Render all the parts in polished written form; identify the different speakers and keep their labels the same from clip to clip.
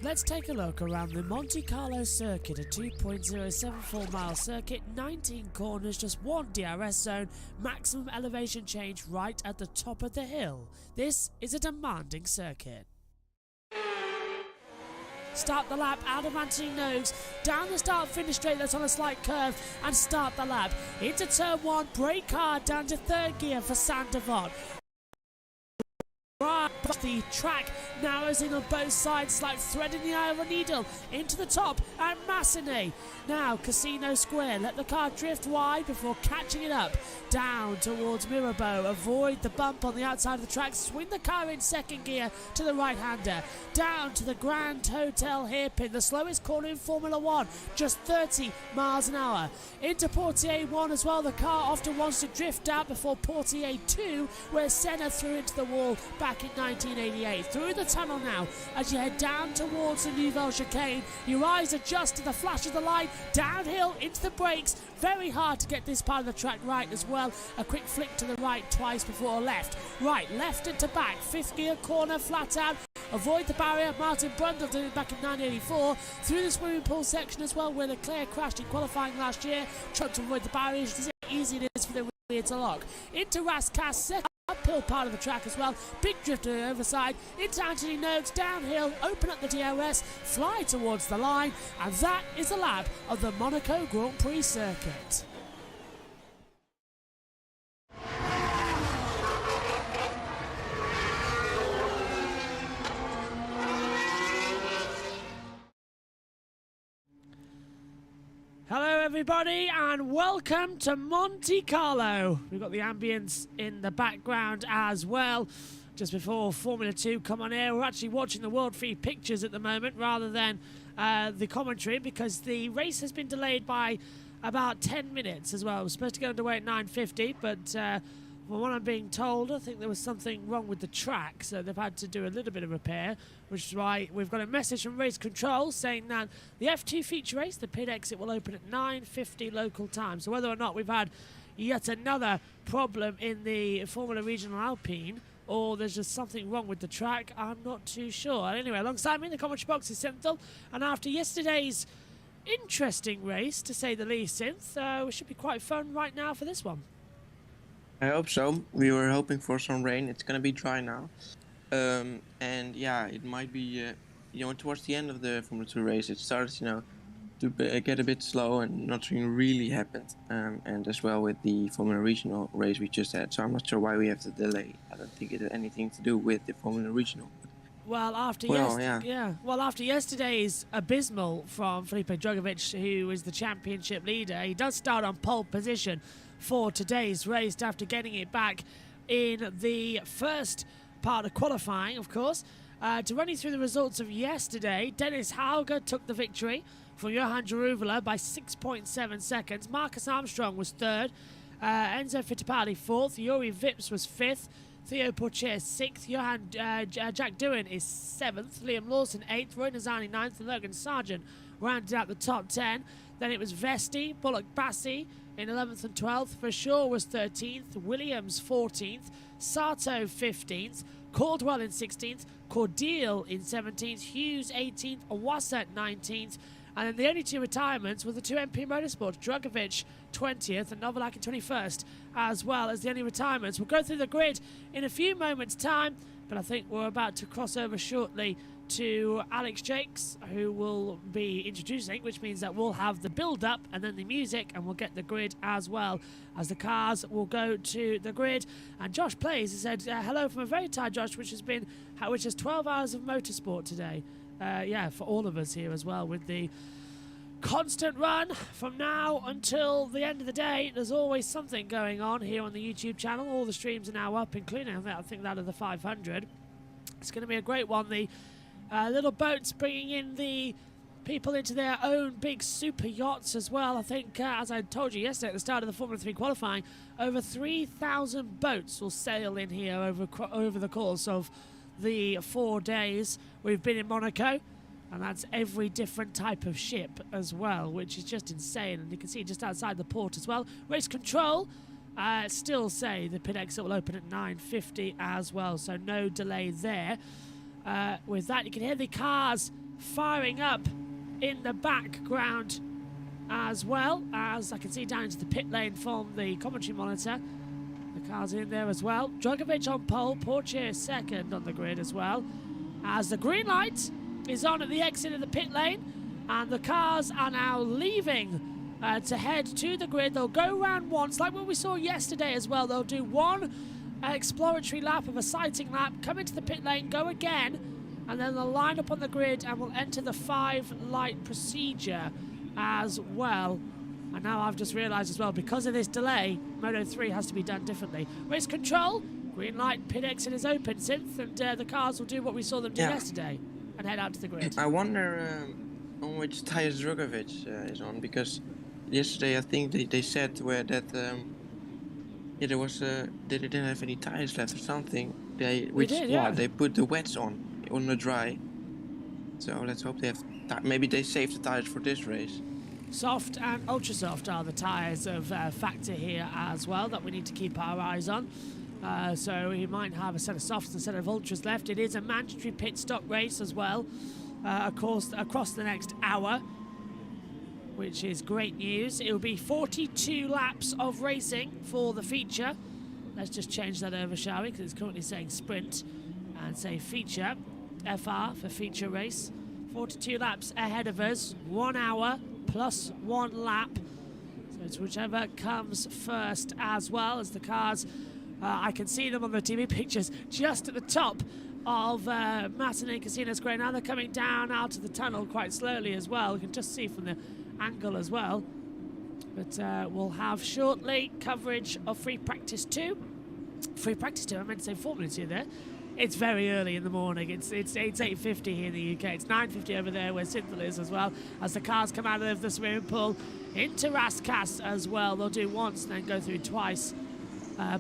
Speaker 1: Let's take a look around the Monte Carlo circuit, a 2.074 mile circuit, 19 corners, just one DRS zone, maximum elevation change right at the top of the hill. This is a demanding circuit. Start the lap out of Monte nose, down the start-finish straight that's on a slight curve, and start the lap. Into turn one, brake hard down to third gear for Santavon. Right, the track narrows in on both sides like thread in the eye of a needle. Into the top and Massenet. Now Casino Square, let the car drift wide before catching it up. Down towards Mirabeau, avoid the bump on the outside of the track, swing the car in second gear to the right-hander. Down to the Grand Hotel hairpin, the slowest corner in Formula 1, just 30 miles an hour. Into Portier 1 as well, the car often wants to drift out before Portier 2, where Senna threw into the wall back in 1988. Through the tunnel now, as you head down towards the Nouvelle Chicane, your eyes adjust to the flash of the light, downhill into the brakes. Very hard to get this part of the track right as well. A quick flick to the right twice before left. Right, left into back, fifth gear corner, flat out. Avoid the barrier. Martin Brundle did it back in 1984. Through the swimming pool section as well, where Leclerc crashed in qualifying last year. Tried to avoid the barriers. Easy it is for the rear to lock. Into Rascasse, second uphill part of the track as well. Big drift to the overside. Into Anthony Notes, downhill, open up the DRS, fly towards the line, and that is the lap of the Monaco Grand Prix circuit. Hello everybody and welcome to Monte Carlo. We've got the ambience in the background as well. Just before Formula 2 come on air, we're actually watching the World Free Pictures at the moment rather than the commentary, because the race has been delayed by about 10 minutes as well. It was supposed to get underway at 9:50, but from what I'm being told, I think there was something wrong with the track, so they've had to do a little bit of repair, which is why we've got a message from race control saying that the F2 feature race, the pit exit, will open at 9:50 local time. So whether or not we've had yet another problem in the Formula Regional Alpine, or there's just something wrong with the track, I'm not too sure. Anyway, alongside me in the commentary box is Synthel, and after yesterday's interesting race, to say the least, Synth, it should be quite fun right now for this one.
Speaker 2: I hope so. We were hoping for some rain. It's gonna be dry now, and yeah, it might be. Towards the end of the Formula 2 race, it started, to get a bit slow, and nothing really happened. And as well with the Formula Regional race we just had. So I'm not sure why we have the delay. I don't think it had anything to do with the Formula Regional.
Speaker 1: Well, after yesterday's abysmal from Felipe Drugovich, who is the championship leader, he does start on pole position for today's race after getting it back in the first part of qualifying, of course. To run you through the results of yesterday, Dennis Hauger took the victory from Johan Jaruvela by 6.7 seconds. Marcus Armstrong was third, Enzo Fittipaldi fourth, Yuri Vips was fifth, Theo Porcher sixth, Jack Doohan is seventh, Liam Lawson eighth, Roy Nazani ninth, and Logan Sargent rounded out the top 10. Then it was Vesti, Bullock Bassi in 11th and 12th, Verschoor was 13th, Williams 14th, Sato 15th, Caldwell in 16th, Cordeal in 17th, Hughes 18th, Awasa 19th, and then the only two retirements were the two MP Motorsports, Drugovich 20th and Novalak in 21st, as well as the only retirements. We'll go through the grid in a few moments' time, but I think we're about to cross over shortly to Alex Jakes, who will be introducing, which means that we'll have the build-up and then the music, and we'll get the grid as well, as the cars will go to the grid. And Josh Plays has said hello from a very tired Josh, which has 12 hours of motorsport today. Yeah, for all of us here as well, with the constant run from now until the end of the day. There's always something going on here on the YouTube channel. All the streams are now up, including I think that of the 500. It's going to be a great one. The little boats bringing in the people into their own big super yachts as well. I think, as I told you yesterday at the start of the Formula 3 qualifying, over 3,000 boats will sail in here over the course of the 4 days we've been in Monaco. And that's every different type of ship as well, which is just insane. And you can see just outside the port as well. Race control still say the pit exit will open at 9:50 as well, so no delay there. With that, you can hear the cars firing up in the background as well, as I can see down into the pit lane from the commentary monitor. The cars in there as well. Drogovic on pole, Portier second on the grid as well. As the green light is on at the exit of the pit lane, and the cars are now leaving to head to the grid. They'll go round once, like what we saw yesterday as well. They'll do one exploratory lap of a sighting lap, come into the pit lane, go again, and then they'll line up on the grid and will enter the 5-light procedure as well. And now I've just realised as well, because of this delay, Moto 3 has to be done differently. Race control, green light, pit exit is open, Synth, and the cars will do what we saw them do yesterday and head out to the grid.
Speaker 2: I wonder on which tyres Drogovic is on, because yesterday I think they said that there was they didn't have any tyres left or something. They put the wets on the dry. So let's hope they have. Maybe they saved the tyres for this race.
Speaker 1: Soft and ultra soft are the tyres of factor here as well that we need to keep our eyes on. So he might have a set of softs and a set of ultras left. It is a mandatory pit stop race as well, across the next hour, which is great news. It will be 42 laps of racing for the feature. Let's just change that over, shall we? Because it's currently saying sprint and say feature. FR for feature race. 42 laps ahead of us. 1 hour plus 1 lap. So it's whichever comes first as well, as the cars, I can see them on the TV pictures just at the top of Martinet Casino Square. Now they're coming down out of the tunnel quite slowly as well. You can just see from the angle as well. But we'll have shortly coverage of free practice 2. Free practice 2, I meant to say Formula 2 there. It's very early in the morning. It's 8:50 here in the UK. It's 9:50 over there where Synthel is as well. As the cars come out of the swimming pool into Raskas as well. They'll do once and then go through twice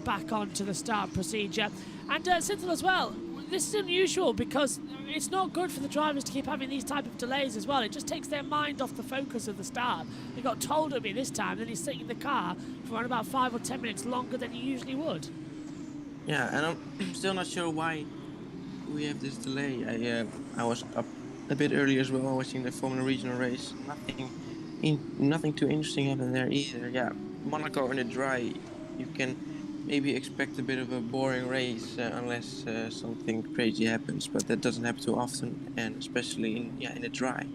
Speaker 1: back onto the start procedure. And Synthel as well. This is unusual because it's not good for the drivers to keep having these type of delays as well. It just takes their mind off the focus of the start. They got told it'd be this time, then he's sitting in the car for around about 5 or 10 minutes longer than he usually would.
Speaker 2: Yeah, and I'm still not sure why we have this delay. I was up a bit early as well, watching the Formula Regional race. Nothing too interesting happened there either. Yeah, Monaco in the dry, you can maybe expect a bit of a boring race unless something crazy happens, but that doesn't happen too often, and especially in the dry.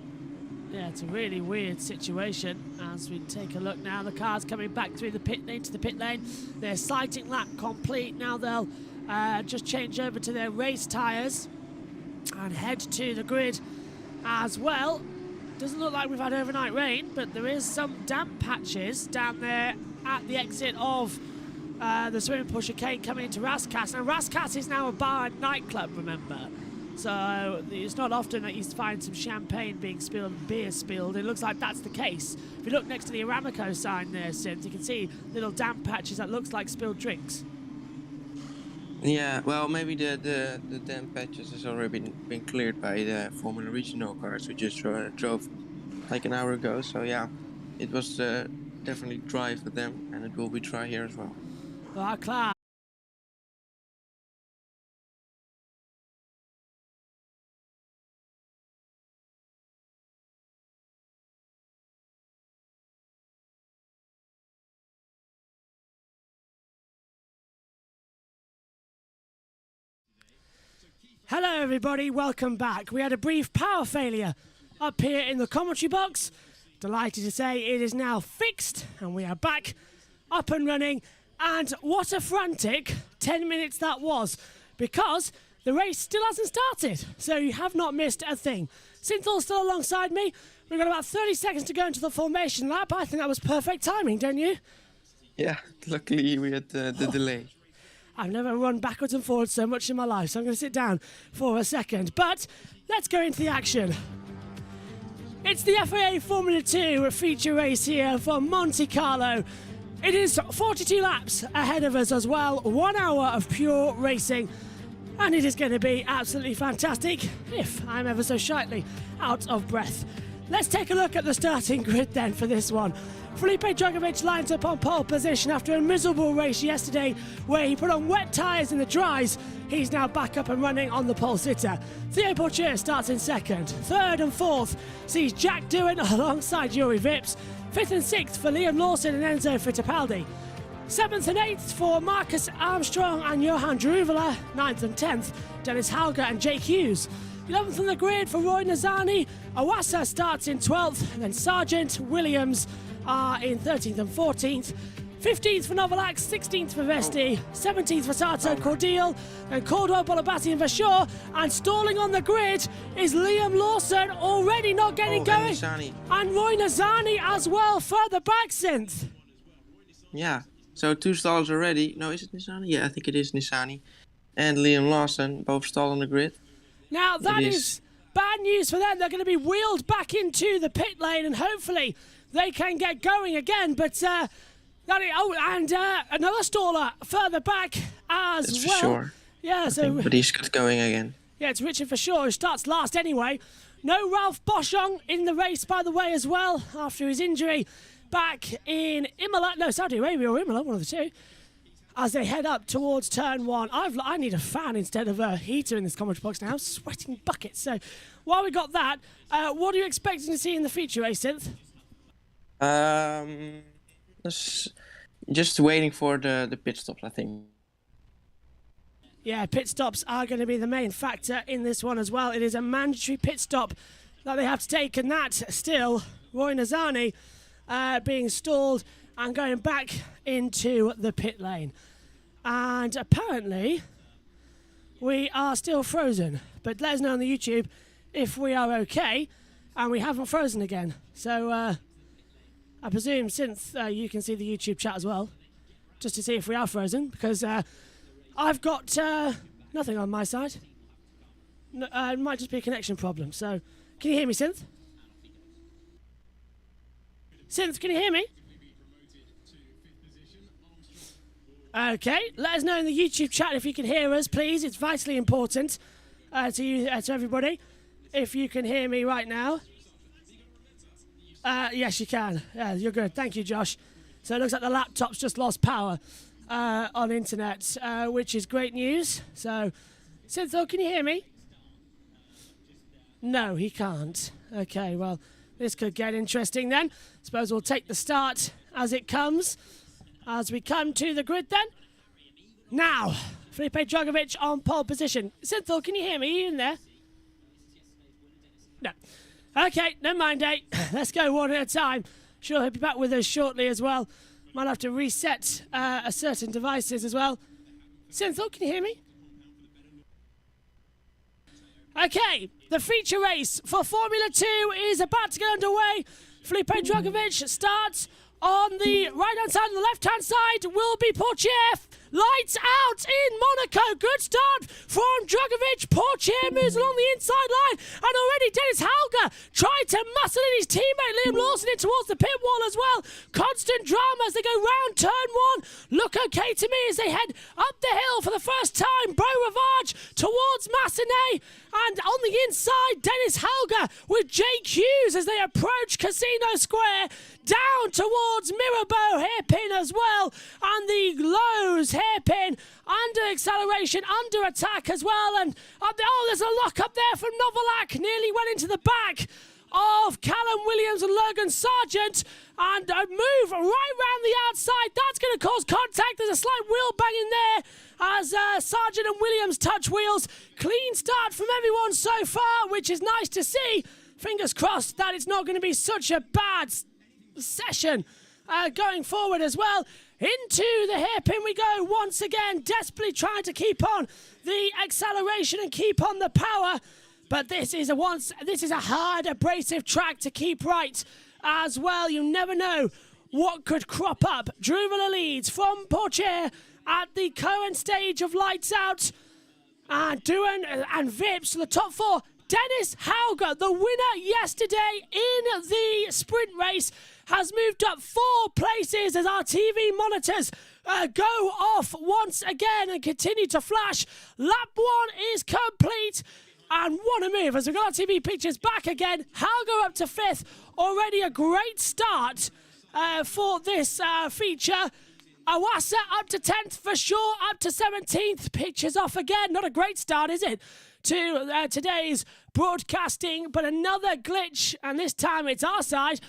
Speaker 1: Yeah, it's a really weird situation. As we take a look now, the cars coming back through the pit lane to the pit lane. Their sighting lap complete. Now they'll just change over to their race tyres and head to the grid as well. Doesn't look like we've had overnight rain, but there is some damp patches down there at the exit of the swimming pool chicane coming into Raskas. And Raskas is now a bar and nightclub, remember. So it's not often that you find some champagne being spilled and beer spilled. It looks like that's the case. If you look next to the Aramco sign there, Sid, you can see little damp patches that looks like spilled drinks.
Speaker 2: Yeah, well, maybe the damp patches has already been cleared by the Formula Regional cars we just drove like an hour ago. So yeah, it was definitely dry for them, and it will be dry here as well.
Speaker 1: Well, Clark. Hello everybody, welcome back. We had a brief power failure up here in the commentary box. Delighted to say it is now fixed and we are back up and running. And what a frantic 10 minutes that was, because the race still hasn't started. So you have not missed a thing. Synthel's still alongside me. We've got about 30 seconds to go into the formation lap. I think that was perfect timing, don't you?
Speaker 2: Yeah, luckily we had the delay.
Speaker 1: I've never run backwards and forwards so much in my life, so I'm going to sit down for a second. But let's go into the action. It's the FIA Formula 2 feature race here for Monte Carlo. It is 42 laps ahead of us as well. 1 hour of pure racing. and it is going to be absolutely fantastic if I'm ever so slightly out of breath. Let's take a look at the starting grid then for this one. Felipe Drugovich lines up on pole position after a miserable race yesterday where he put on wet tyres in the dries. He's now back up and running on the pole sitter. Theo Porcher starts in second. Third and fourth sees Jack Doohan alongside Yuri Vips. Fifth and sixth for Liam Lawson and Enzo Fittipaldi. 7th and 8th for Marcus Armstrong and Johan Druvela. 9th and 10th, Dennis Hauger and Jake Hughes. 11th on the grid for Roy Nazani. Awasa starts in 12th, and then Sargent, Williams are in 13th and 14th. 15th for Novalak, 16th for Vesti, 17th for Sato Cordial, and Caldwell, Bolabati and Vashore. And stalling on the grid is Liam Lawson, already not getting going. And Roy Nazani as well, further back, Synth.
Speaker 2: Yeah. So 2 stalls already. No, is it Nissani? Yeah, I think it is Nissani. And Liam Lawson, both stalled on the grid.
Speaker 1: Now that is bad news for them. They're going to be wheeled back into the pit lane and hopefully they can get going again. But, another staller further back as
Speaker 2: That's
Speaker 1: well.
Speaker 2: For sure.
Speaker 1: Yeah,
Speaker 2: But he's got going again.
Speaker 1: Yeah, it's Richard for sure who starts last anyway. No Ralph Boschong in the race, by the way, as well, after his injury back in Imola. No, Saudi Arabia or Imola, one of the two. As they head up towards turn 1. I need a fan instead of a heater in this commentary box now. I'm sweating buckets. So while we got that, what are you expecting to see in the feature race, Synth?
Speaker 2: Just waiting for the pit stops, I think.
Speaker 1: Yeah, pit stops are going to be the main factor in this one as well. It is a mandatory pit stop that they have to take, and that still, Roy Nazani being stalled and going back into the pit lane. And apparently, we are still frozen. But let us know on the YouTube if we are okay, and we haven't frozen again. So, I presume, since you can see the YouTube chat as well, just to see if we are frozen, because I've got nothing on my side. No, it might just be a connection problem. So, can you hear me, Synth? Synth, can you hear me? Okay, let us know in the YouTube chat if you can hear us, please. It's vitally important to you, to everybody. If you can hear me right now. Yes, you can. Yeah, you're good. Thank you, Josh. So it looks like the laptop's just lost power on internet, which is great news. So, Synthil, can you hear me? No, he can't. Okay, well, this could get interesting then. Suppose we'll take the start as it comes. As we come to the grid then. Now, Felipe Drugovich on pole position. Synthil, can you hear me? Are you in there? No. Okay, never mind, eh? Let's go one at a time. Sure, he'll be back with us shortly as well. Might have to reset certain devices as well. Synthil, can you hear me? Okay, the feature race for Formula 2 is about to get underway. Felipe Drugovich starts on the right-hand side and the left-hand side will be Porcher. Lights out in Monaco. Good start from Drugovich. Porcher moves along the inside line. And already Dennis Hauger tried to muscle in his teammate Liam Lawson in towards the pit wall as well. Constant drama as they go round turn 1. Look okay to me as they head up the hill for the first time. Beau Rivage towards Massenet. And on the inside, Dennis Hauger with Jake Hughes as they approach Casino Square. Down towards Mirabeau hairpin as well. And the Lowe's hairpin under acceleration, under attack as well. And up there, there's a lock up there from Novalak. Nearly went into the back of Callum Williams and Logan Sargent. And a move right round the outside. That's going to cause contact. There's a slight wheel bang in there as Sargent and Williams touch wheels. Clean start from everyone so far, which is nice to see. Fingers crossed that it's not going to be such a bad session going forward as well. Into the hairpin we go once again, desperately trying to keep on the acceleration and keep on the power. But this is a hard, abrasive track to keep right as well. You never know what could crop up. Druvela leads from Porcher at the current stage of lights out. And Doohan and Vips, the top 4. Dennis Hauger, the winner yesterday in the sprint race, has moved up 4 races as our TV monitors go off once again and continue to flash. Lap 1 is complete. And what a move as we've got our TV pictures back again. Halgo up to 5th. Already a great start for this feature. Awasa up to 10th for sure, up to 17th. Pictures off again. Not a great start, is it, to today's broadcasting, but another glitch, and this time it's our side.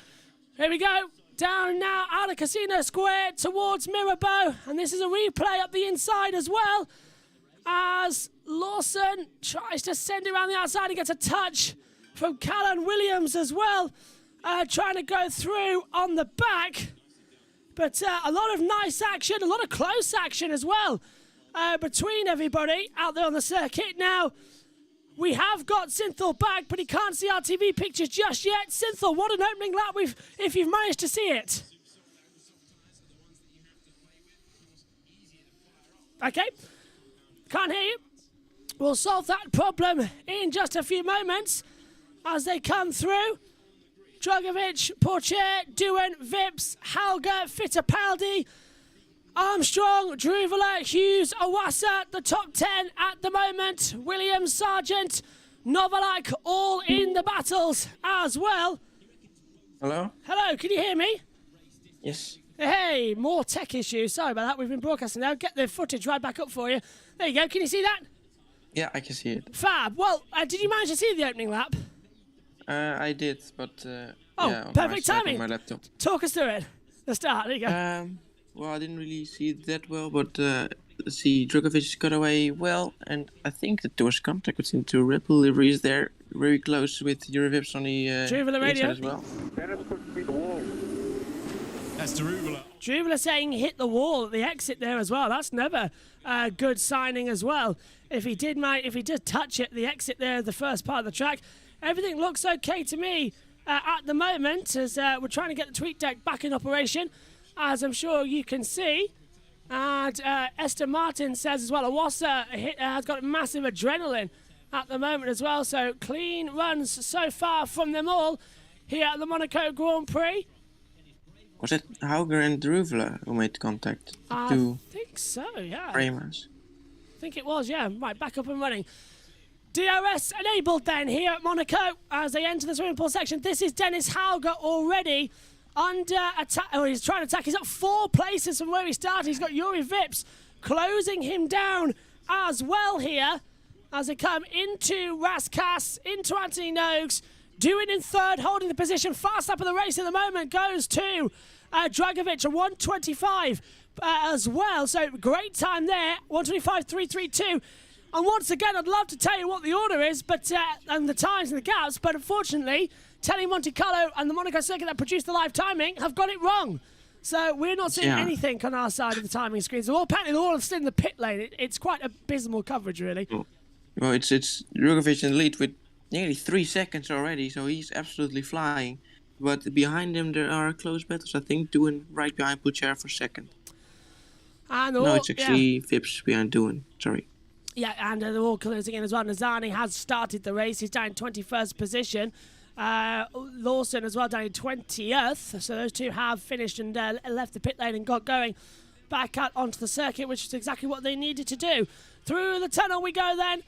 Speaker 1: Here we go. Down now out of Casino Square towards Mirabeau, and this is a replay up the inside as well, as Lawson tries to send it around the outside. He gets a touch from Callan Williams as well, trying to go through on the back. But a lot of nice action, a lot of close action as well between everybody out there on the circuit. Now, we have got Synthel back, but he can't see our TV pictures just yet. Synthel, what an opening lap if you've managed to see it. Okay, can't hear you. We'll solve that problem in just a few moments as they come through. Drogovic, Porcher, Doohan, Vips, Halga, Fittipaldi, Armstrong, Druvela, Hughes, Awasa, the top 10 at the moment. Williams, Sargent, Novalak, all in the battles as well.
Speaker 2: Hello?
Speaker 1: Hello, can you hear me?
Speaker 2: Yes.
Speaker 1: Hey, more tech issues. Sorry about that. We've been broadcasting now. Get the footage right back up for you. There you go. Can you see that?
Speaker 2: Yeah, I can see it.
Speaker 1: Fab. Well, did you manage to see the opening lap?
Speaker 2: I did, but
Speaker 1: oh, perfect timing.
Speaker 2: On my laptop.
Speaker 1: Talk us through it. The start. There you go.
Speaker 2: Well, I didn't really see it that well, but see, Drogovic got away well, and I think that there was contact between two Ripple liveries there, very close with Eurovips on the inside as well.
Speaker 3: That's Druvela.
Speaker 1: Druvela saying hit the wall at the exit there as well. That's never a good signing as well. If he did touch it, the exit there, the first part of the track, everything looks okay to me at the moment as we're trying to get the tweet deck back in operation, as I'm sure you can see. And Esther Martin says as well, Awasa has got massive adrenaline at the moment as well. So clean runs so far from them all here at the Monaco Grand Prix.
Speaker 2: Was it Hauger and Druvela who made contact?
Speaker 1: I think so, yeah.
Speaker 2: Framers.
Speaker 1: I think it was, yeah. Right, back up and running. DRS enabled then here at Monaco as they enter the swimming pool section. This is Dennis Hauger already under attack. Oh, he's trying to attack. He's up 4 places from where he started. He's got Yuri Vips closing him down as well here as they come into Raskas, into Anthony Noakes. Doohan in 3rd, holding the position. Fast up of the race at the moment goes to Dragovic, a 1:25 as well. So great time there, 1:25.332. And once again, I'd love to tell you what the order is, but and the times and the gaps, but unfortunately, Telly Monte Carlo and the Monaco circuit that produced the live timing have got it wrong. So we're not seeing anything on our side of the timing screens. Apparently, they're all still in the pit lane. It's quite abysmal coverage, really.
Speaker 2: Well, it's Drogovic in the lead with nearly 3 seconds already, so he's absolutely flying. But behind him, there are close battles. I think Doohan right behind Pucher for 2nd. No, it's actually Vips behind Doohan. Sorry.
Speaker 1: Yeah, and they're all closing in as well. Nazani has started the race. He's down in 21st position. Lawson as well down in 20th. So those two have finished and left the pit lane and got going back out onto the circuit, which is exactly what they needed to do. Through the tunnel we go then.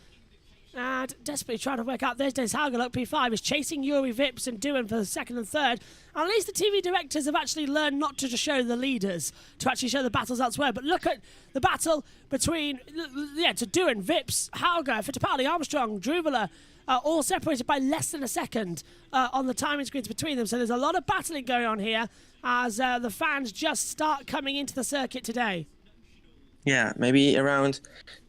Speaker 1: And desperately trying to work out this days Hauger at P5 is chasing Yuri Vips and Doohan for the 2nd and 3rd. And at least the TV directors have actually learned not to just show the leaders, to actually show the battles elsewhere. But look at the battle between, to Doohan, Vips, Hauger, Fittipaldi, Armstrong, Druvela, all separated by less than a second on the timing screens between them. So there's a lot of battling going on here as the fans just start coming into the circuit today.
Speaker 2: Yeah, maybe around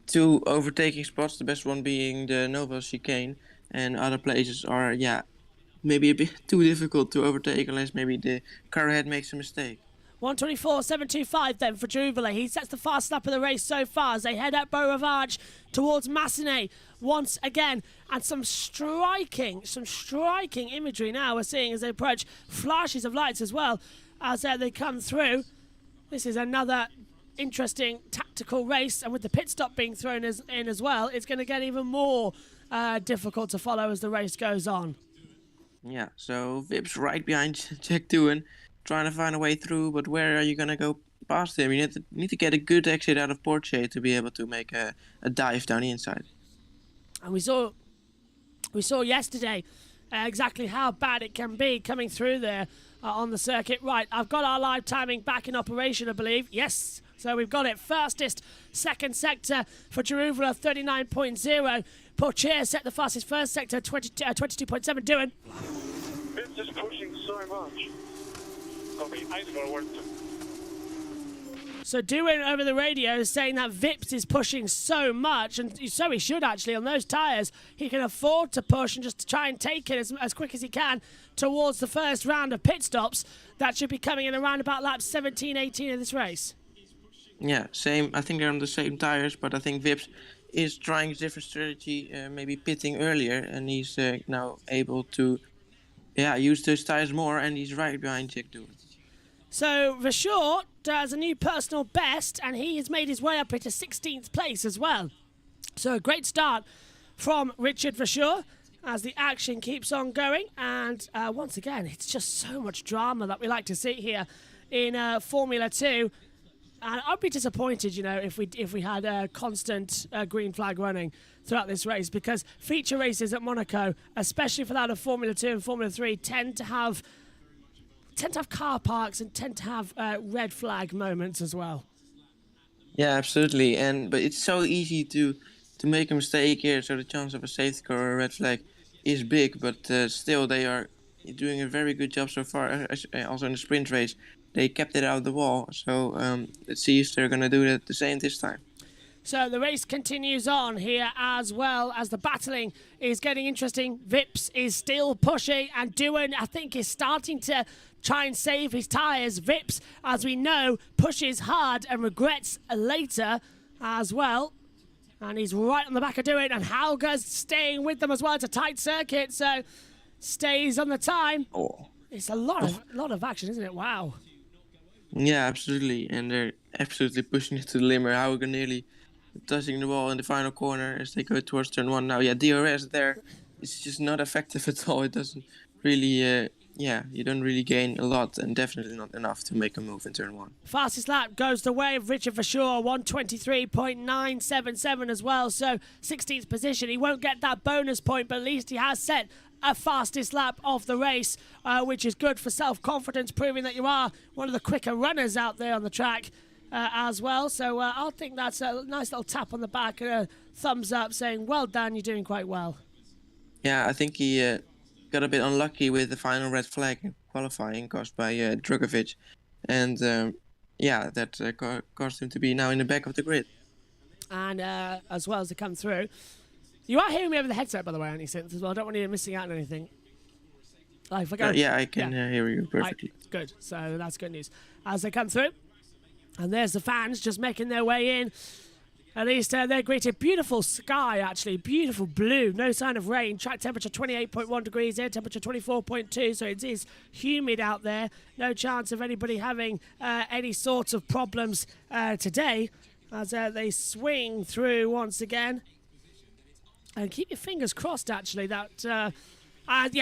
Speaker 2: 2 overtaking spots, the best one being the Nova chicane, and other places are, maybe a bit too difficult to overtake unless maybe the car ahead makes a mistake.
Speaker 1: 1:24.725 then for Druvela. He sets the fast lap of the race so far as they head up Beau Rivage towards Massenet once again. And some striking imagery now we're seeing as they approach. Flashes of lights as well as they come through. This is another interesting tactical race, and with the pit stop being thrown in as well, it's going to get even more difficult to follow as the race goes on.
Speaker 2: Yeah, so Vips right behind Jack Doohan, trying to find a way through, but where are you going to go past him? You need to get a good exit out of Porsche to be able to make a dive down the inside.
Speaker 1: And we saw yesterday exactly how bad it can be coming through there on the circuit. Right, I've got our live timing back in operation, I believe. Yes, so we've got it. Fastest second sector for Jeruvela, 39.0. Porsche set the fastest first sector, 22.7. Doing.
Speaker 3: It's just pushing so much. Copy, eyes forward.
Speaker 1: So Doing over the radio is saying that Vips is pushing so much, and so he should actually, on those tyres. He can afford to push and just try and take it as quick as he can towards the first round of pit stops. That should be coming in around about lap 17, 18 of this race.
Speaker 2: Yeah, same. I think they're on the same tyres, but I think Vips is trying a different strategy, maybe pitting earlier, and he's now able to use those tyres more, and he's right behind Jack Doing.
Speaker 1: So Vachour does a new personal best, and he has made his way up into 16th place as well. So a great start from Richard Vachour as the action keeps on going. And once again, it's just so much drama that we like to see here in Formula 2. And I'd be disappointed, if we had a constant green flag running throughout this race, because feature races at Monaco, especially for that of Formula 2 and Formula 3, tend to have car parks and tend to have red flag moments as well.
Speaker 2: Yeah, absolutely. But it's so easy to make a mistake here, so the chance of a safety car or a red flag is big. But still, they are doing a very good job so far. Also in the sprint race, they kept it out of the wall. So let's see if they're going to do the same this time.
Speaker 1: So the race continues on here as well as the battling is getting interesting. Vips is still pushing, and Doing, I think, is starting to try and save his tyres. Vips, as we know, pushes hard and regrets later as well. And he's right on the back of Doing, and Hauger's staying with them as well. It's a tight circuit, so stays on the time.
Speaker 2: Oh.
Speaker 1: It's a lot of action, isn't it? Wow.
Speaker 2: Yeah, absolutely. And they're absolutely pushing it to the limit. Hauger nearly touching the wall in the final corner as they go towards turn 1 now. Yeah, DRS there. It's just not effective at all. It doesn't really, you don't really gain a lot, and definitely not enough to make a move in turn 1.
Speaker 1: Fastest lap goes the way of Richard Vachour, 1:23.977 as well, so 16th position. He won't get that bonus point, but at least he has set a fastest lap of the race, which is good for self-confidence, proving that you are one of the quicker runners out there on the track. As well, so I think that's a nice little tap on the back and a thumbs up saying, well done, you're doing quite well.
Speaker 2: Yeah, I think he got a bit unlucky with the final red flag in qualifying caused by Drugovic, and that caused him to be now in the back of the grid.
Speaker 1: And as well as to come through, you are hearing me over the headset, by the way, aren't you, Synth, as well? I don't want you missing out on anything. I can
Speaker 2: hear you perfectly.
Speaker 1: Right, good, so that's good news. As they come through, and there's the fans just making their way in. At least they're greeted. Beautiful sky, actually. Beautiful blue. No sign of rain. Track temperature 28.1 degrees. Air temperature 24.2. So it is humid out there. No chance of anybody having any sorts of problems today as they swing through once again. And keep your fingers crossed, actually, that...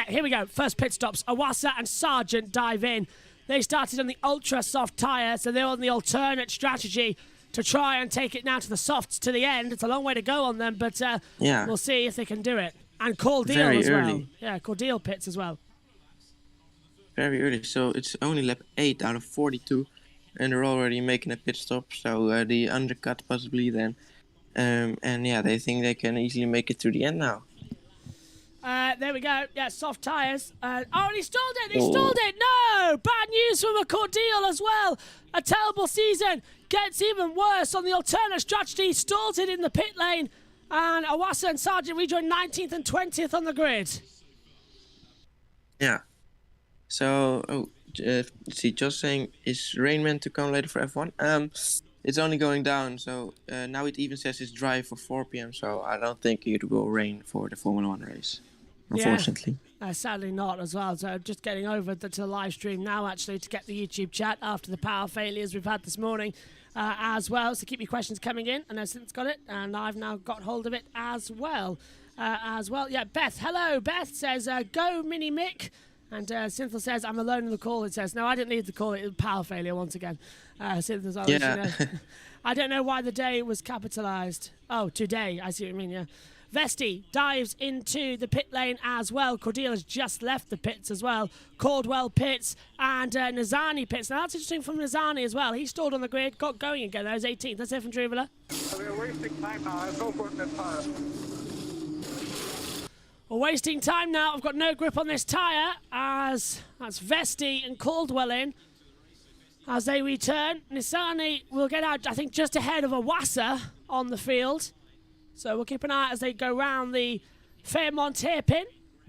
Speaker 1: here we go. First pit stops. Awasa and Sargent dive in. They started on the ultra soft tyre, so they're on the alternate strategy to try and take it now to the softs to the end. It's a long way to go on them, but we'll see if they can do it. And Cordeal as well. Yeah, Cordeal pits as well.
Speaker 2: Very early, so it's only lap 8 out of 42, and they're already making a pit stop, so the undercut possibly then. They think they can easily make it to the end now.
Speaker 1: There we go. Yeah, soft tyres. And he stalled it. He stalled it. No! Bad news from a Cordeal as well. A terrible season. Gets even worse on the alternate strategy. He stalls it in the pit lane. And Awasa and Sargent rejoin 19th and 20th on the grid.
Speaker 2: Yeah. So, just saying, is rain meant to come later for F1? It's only going down, so now it even says it's dry for 4 p.m., so I don't think it will rain for the Formula 1 race, unfortunately.
Speaker 1: Yeah, sadly not as well. So just getting over to the live stream now, actually, to get the YouTube chat after the power failures we've had this morning as well. So keep your questions coming in. I know Synth's got it, and I've now got hold of it as well. Yeah, Beth. Hello, Beth says, go Mini Mick. And Synthel says, I'm alone in the call, it says. No, I didn't lead the call. It was power failure once again. Synthel's always,
Speaker 2: Yeah.
Speaker 1: I don't know why the day was capitalised. Oh, today. I see what you mean, yeah. Vesti dives into the pit lane as well. Cordelia's just left the pits as well. Caldwell pits and Nazani pits. Now that's interesting from Nazani as well. He stalled on the grid, got going again. That was 18th. That's it from Druvela.
Speaker 3: We're wasting time now. I'll go for that tire.
Speaker 1: We're wasting time now. I've got no grip on this tyre as that's Vesti and Caldwell in. As they return, Nissani will get out, I think, just ahead of Awasa on the field. So we'll keep an eye as they go round the Fairmont hairpin,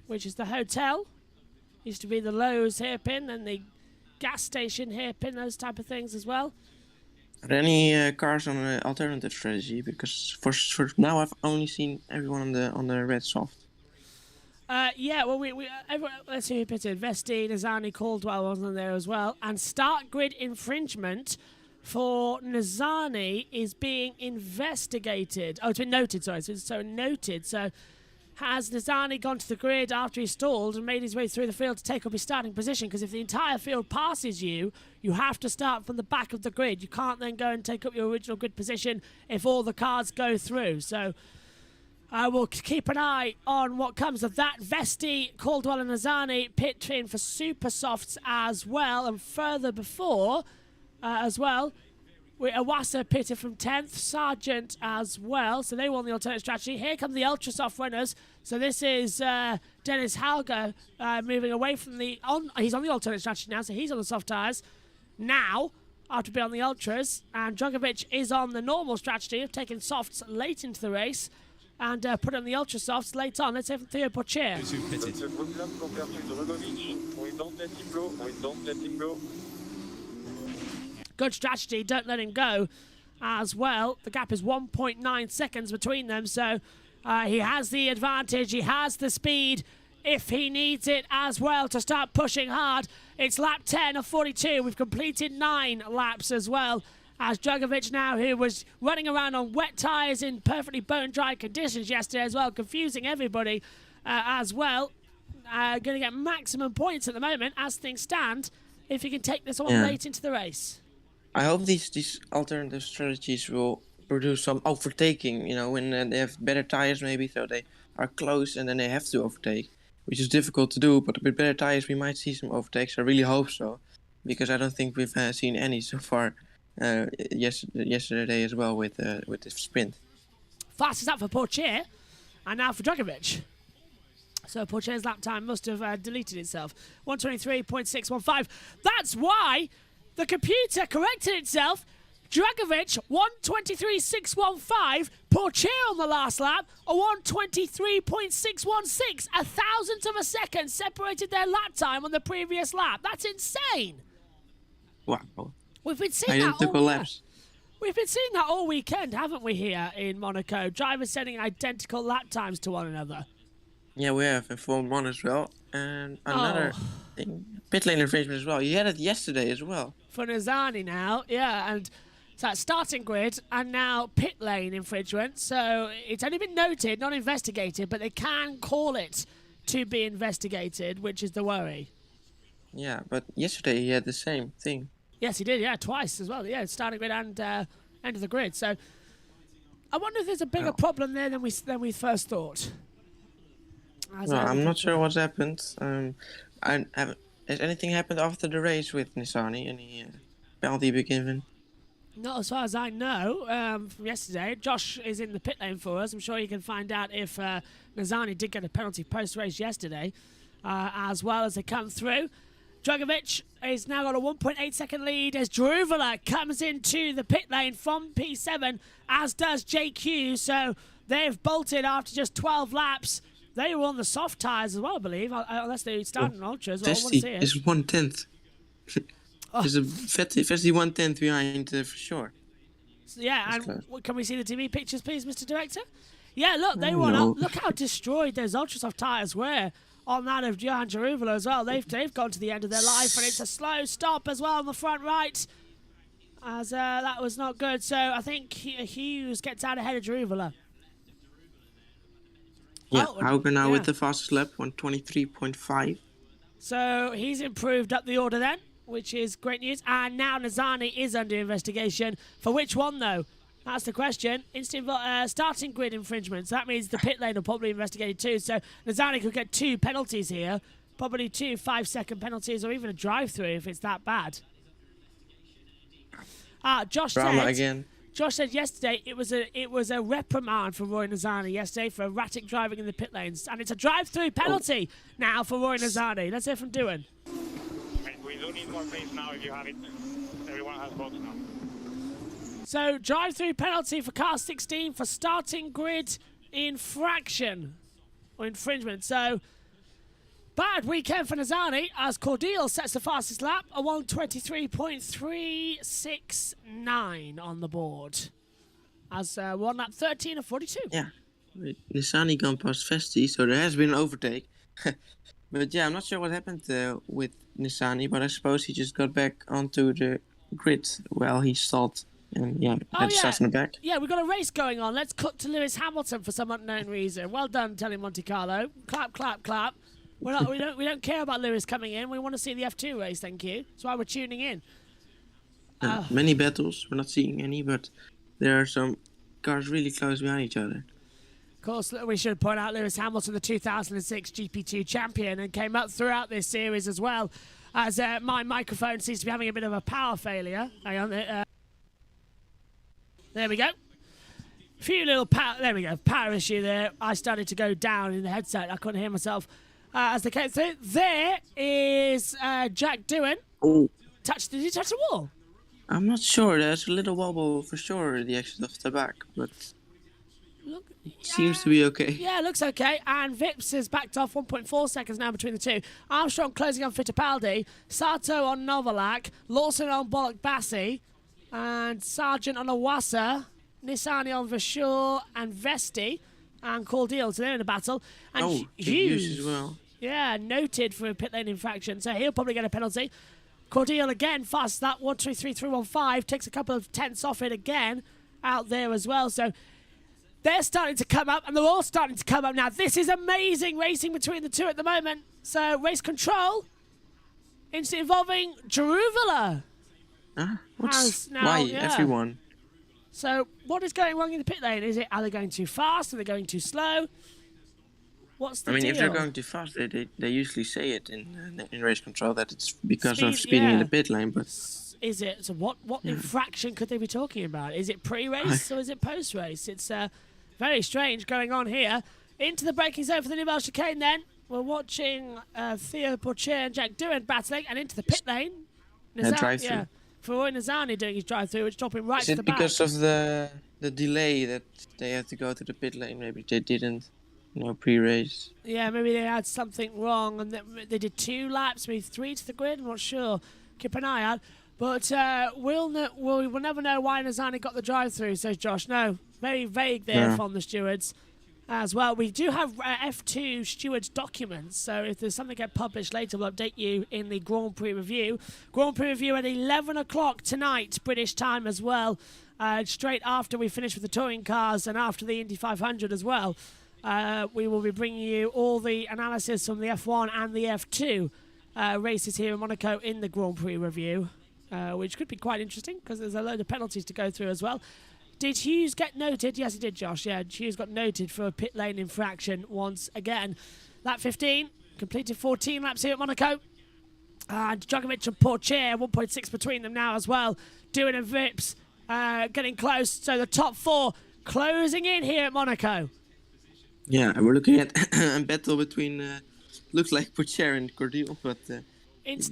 Speaker 1: which is the hotel. Used to be the Lowe's hairpin and the gas station hairpin, those type of things as well.
Speaker 2: Are there any cars on an alternative strategy? Because for now I've only seen everyone on the red soft.
Speaker 1: Yeah, well, let's see who pitted. Vesti, Nazani, Caldwell wasn't there as well. And start grid infringement for Nazani is being investigated. Oh, it's been noted, sorry. So noted. So has Nazani gone to the grid after he stalled and made his way through the field to take up his starting position? Because if the entire field passes you, you have to start from the back of the grid. You can't then go and take up your original grid position if all the cars go through. So I will keep an eye on what comes of that. Vesti, Caldwell and Nazani pit in for super softs as well. And further before as well, with Awasa pitted from 10th, Sargent as well. So they won the alternate strategy. Here come the ultra soft winners. So this is Dennis Halger moving away from the... he's on the alternate strategy now, so he's on the soft tyres now after being on the ultras. And Djokovic is on the normal strategy of taking softs late into the race and put on the ultra softs late on. Let's hear from Theo Pocher.
Speaker 3: Don't let him go.
Speaker 1: Good strategy, don't let him go as well. The gap is 1.9 seconds between them, so he has the advantage, he has the speed if he needs it as well to start pushing hard. It's lap 10 of 42. We've completed 9 laps as well. As Djokovic now, who was running around on wet tyres in perfectly bone-dry conditions yesterday as well, confusing everybody as well. Going to get maximum points at the moment as things stand if he can take this one late into the race.
Speaker 2: I hope these alternative strategies will produce some overtaking, you know, when they have better tires maybe, so they are close and then they have to overtake, which is difficult to do, but with better tires we might see some overtakes. I really hope so, because I don't think we've seen any so far yesterday as well with the sprint.
Speaker 1: Fastest up for Pocher, and now for Djokovic. So Pocher's lap time must have deleted itself. 123.615. That's why the computer corrected itself. Dragovic, 123.615. Pocher on the last lap, a 123.616. A thousandth of a second separated their lap time on the previous lap. That's insane.
Speaker 2: Wow.
Speaker 1: We've been seeing that all
Speaker 2: laps.
Speaker 1: We've been seeing that all weekend, haven't we, here in Monaco? Drivers setting identical lap times to one another.
Speaker 2: Yeah, we have in Formula 1 as well. And another thing, pit lane infringement as well. You had it yesterday as well.
Speaker 1: For Nazani now, yeah, and so that's starting grid and now pit lane infringement. So it's only been noted, not investigated, but they can call it to be investigated, which is the worry.
Speaker 2: Yeah, but yesterday he had the same thing.
Speaker 1: Yes, he did, yeah, twice as well. Yeah, starting grid and end of the grid. So I wonder if there's a bigger problem there than we first thought.
Speaker 2: I'm not sure what's happened. Has anything happened after the race with Nissani? Any penalty be given?
Speaker 1: Not as far as I know from yesterday. Josh is in the pit lane for us. I'm sure you can find out if Nazani did get a penalty post-race yesterday as well as they come through. Dragovic has now got a 1.8 second lead as Druvela comes into the pit lane from P7, as does JQ. So they've bolted after just 12 laps. They were on the soft tyres as well, I believe, unless they started on ultras.
Speaker 2: Vesti is 1/10. There's a Vesti 1/10 behind for sure.
Speaker 1: So, yeah, and can we see the TV pictures, please, Mr. Director? Yeah, look, they won up. Look how destroyed those ultra soft tyres were on that of Johan Jaruvela as well. They've gone to the end of their life, and it's a slow stop as well on the front right, as that was not good. So I think Hughes gets out ahead of Jaruvela.
Speaker 2: Yeah, Hauger now with the fastest lap, 123.5.
Speaker 1: So he's improved up the order then, which is great news. And now Nizani is under investigation. For which one, though? That's the question. Starting grid infringement. So that means the pit lane will probably investigate it too. So Nizani could get 2 penalties here. Probably 2 5-second penalties or even a drive-through if it's that bad. Josh said yesterday it was a reprimand for Roy Nizani yesterday for erratic driving in the pit lanes, and it's a drive-through penalty now for Roy Nizani. Let's hear from Doohan.
Speaker 3: We do need more pace now if you have it. Everyone has box now.
Speaker 1: So drive-through penalty for car 16 for starting grid infraction or infringement. So bad weekend for Nizani as Cordial sets the fastest lap, a 1:23.369 on the board. As one lap 13 of 42.
Speaker 2: Yeah, Nizani gone past Vesti, so there has been an overtake. But yeah, I'm not sure what happened with Nizani, but I suppose he just got back onto the grid while he stalled. And yeah, had stuff in the back.
Speaker 1: Yeah, we've got a race going on. Let's cut to Lewis Hamilton for some unknown reason. Well done, telling Monte Carlo. Clap, clap, clap. We don't care about Lewis coming in. We want to see the F2 race, thank you. That's why we're tuning in.
Speaker 2: Many battles. We're not seeing any, but there are some cars really close behind each other.
Speaker 1: Of course, we should point out Lewis Hamilton, the 2006 GP2 champion, and came up throughout this series as well. As my microphone seems to be having a bit of a power failure. Hang on. There we go. Few little there we go. Power issue there. I started to go down in the headset. I couldn't hear myself. As they came through, there is Jack Doohan.
Speaker 2: Oh.
Speaker 1: Did he touch the wall?
Speaker 2: I'm not sure. There's a little wobble for sure, the exit of the back, but seems to be okay.
Speaker 1: Yeah, looks okay. And Vips has backed off 1.4 seconds now between the two. Armstrong closing on Fittipaldi, Sato on Novalak, Lawson on Bollock Bassi, and Sargent on Awasa, Nizani on Verschure and Vesti, and Cordial. So they're in a battle. And
Speaker 2: Hughes as well.
Speaker 1: Yeah, noted for a pit lane infraction, so he'll probably get a penalty. Cordial again, fast that 1:23.315, takes a couple of tenths off it again out there as well. So they're starting to come up, and they're all starting to come up now. This is amazing racing between the two at the moment. So race control, involving Jeruvela.
Speaker 2: Why? Everyone.
Speaker 1: So what is going wrong in the pit lane? Are they going too fast? Are they going too slow? What's the deal?
Speaker 2: If they're going too fast, they usually say it in race control that it's because of speeding in the pit lane. But
Speaker 1: is it? So what infraction could they be talking about? Is it pre-race or is it post-race? It's very strange going on here. Into the braking zone for the Nivelle chicane. Then we're watching Theo Porcher and Jack Doohan battling, and into the pit lane.
Speaker 2: Drive-through.
Speaker 1: Yeah, for Roy Nizani doing his drive-through, which dropping right to the back.
Speaker 2: Is it because of the delay that they had to go to the pit lane? Maybe they didn't. Pre-race. Yeah,
Speaker 1: maybe they had something wrong and they did 2 laps, maybe 3 to the grid. I'm not sure. Keep an eye out. But we'll never know why Nizani got the drive-through, says Josh. No, very vague there from the stewards as well. We do have F2 stewards documents, so if there's something get published later, we'll update you in the Grand Prix review. Grand Prix review at 11 o'clock tonight, British time as well, straight after we finish with the touring cars and after the Indy 500 as well. We will be bringing you all the analysis from the F1 and the F2 races here in Monaco in the Grand Prix review, which could be quite interesting because there's a load of penalties to go through as well. Did Hughes get noted? Yes, he did, Josh. Yeah, Hughes got noted for a pit lane infraction once again. Lap 15, completed 14 laps here at Monaco. And Djokovic and Porcher, 1.6 between them now as well. Doohan and Vips getting close. So the top 4 closing in here at Monaco.
Speaker 2: Yeah, we're looking at a battle between, looks like Porcher and Cordial, but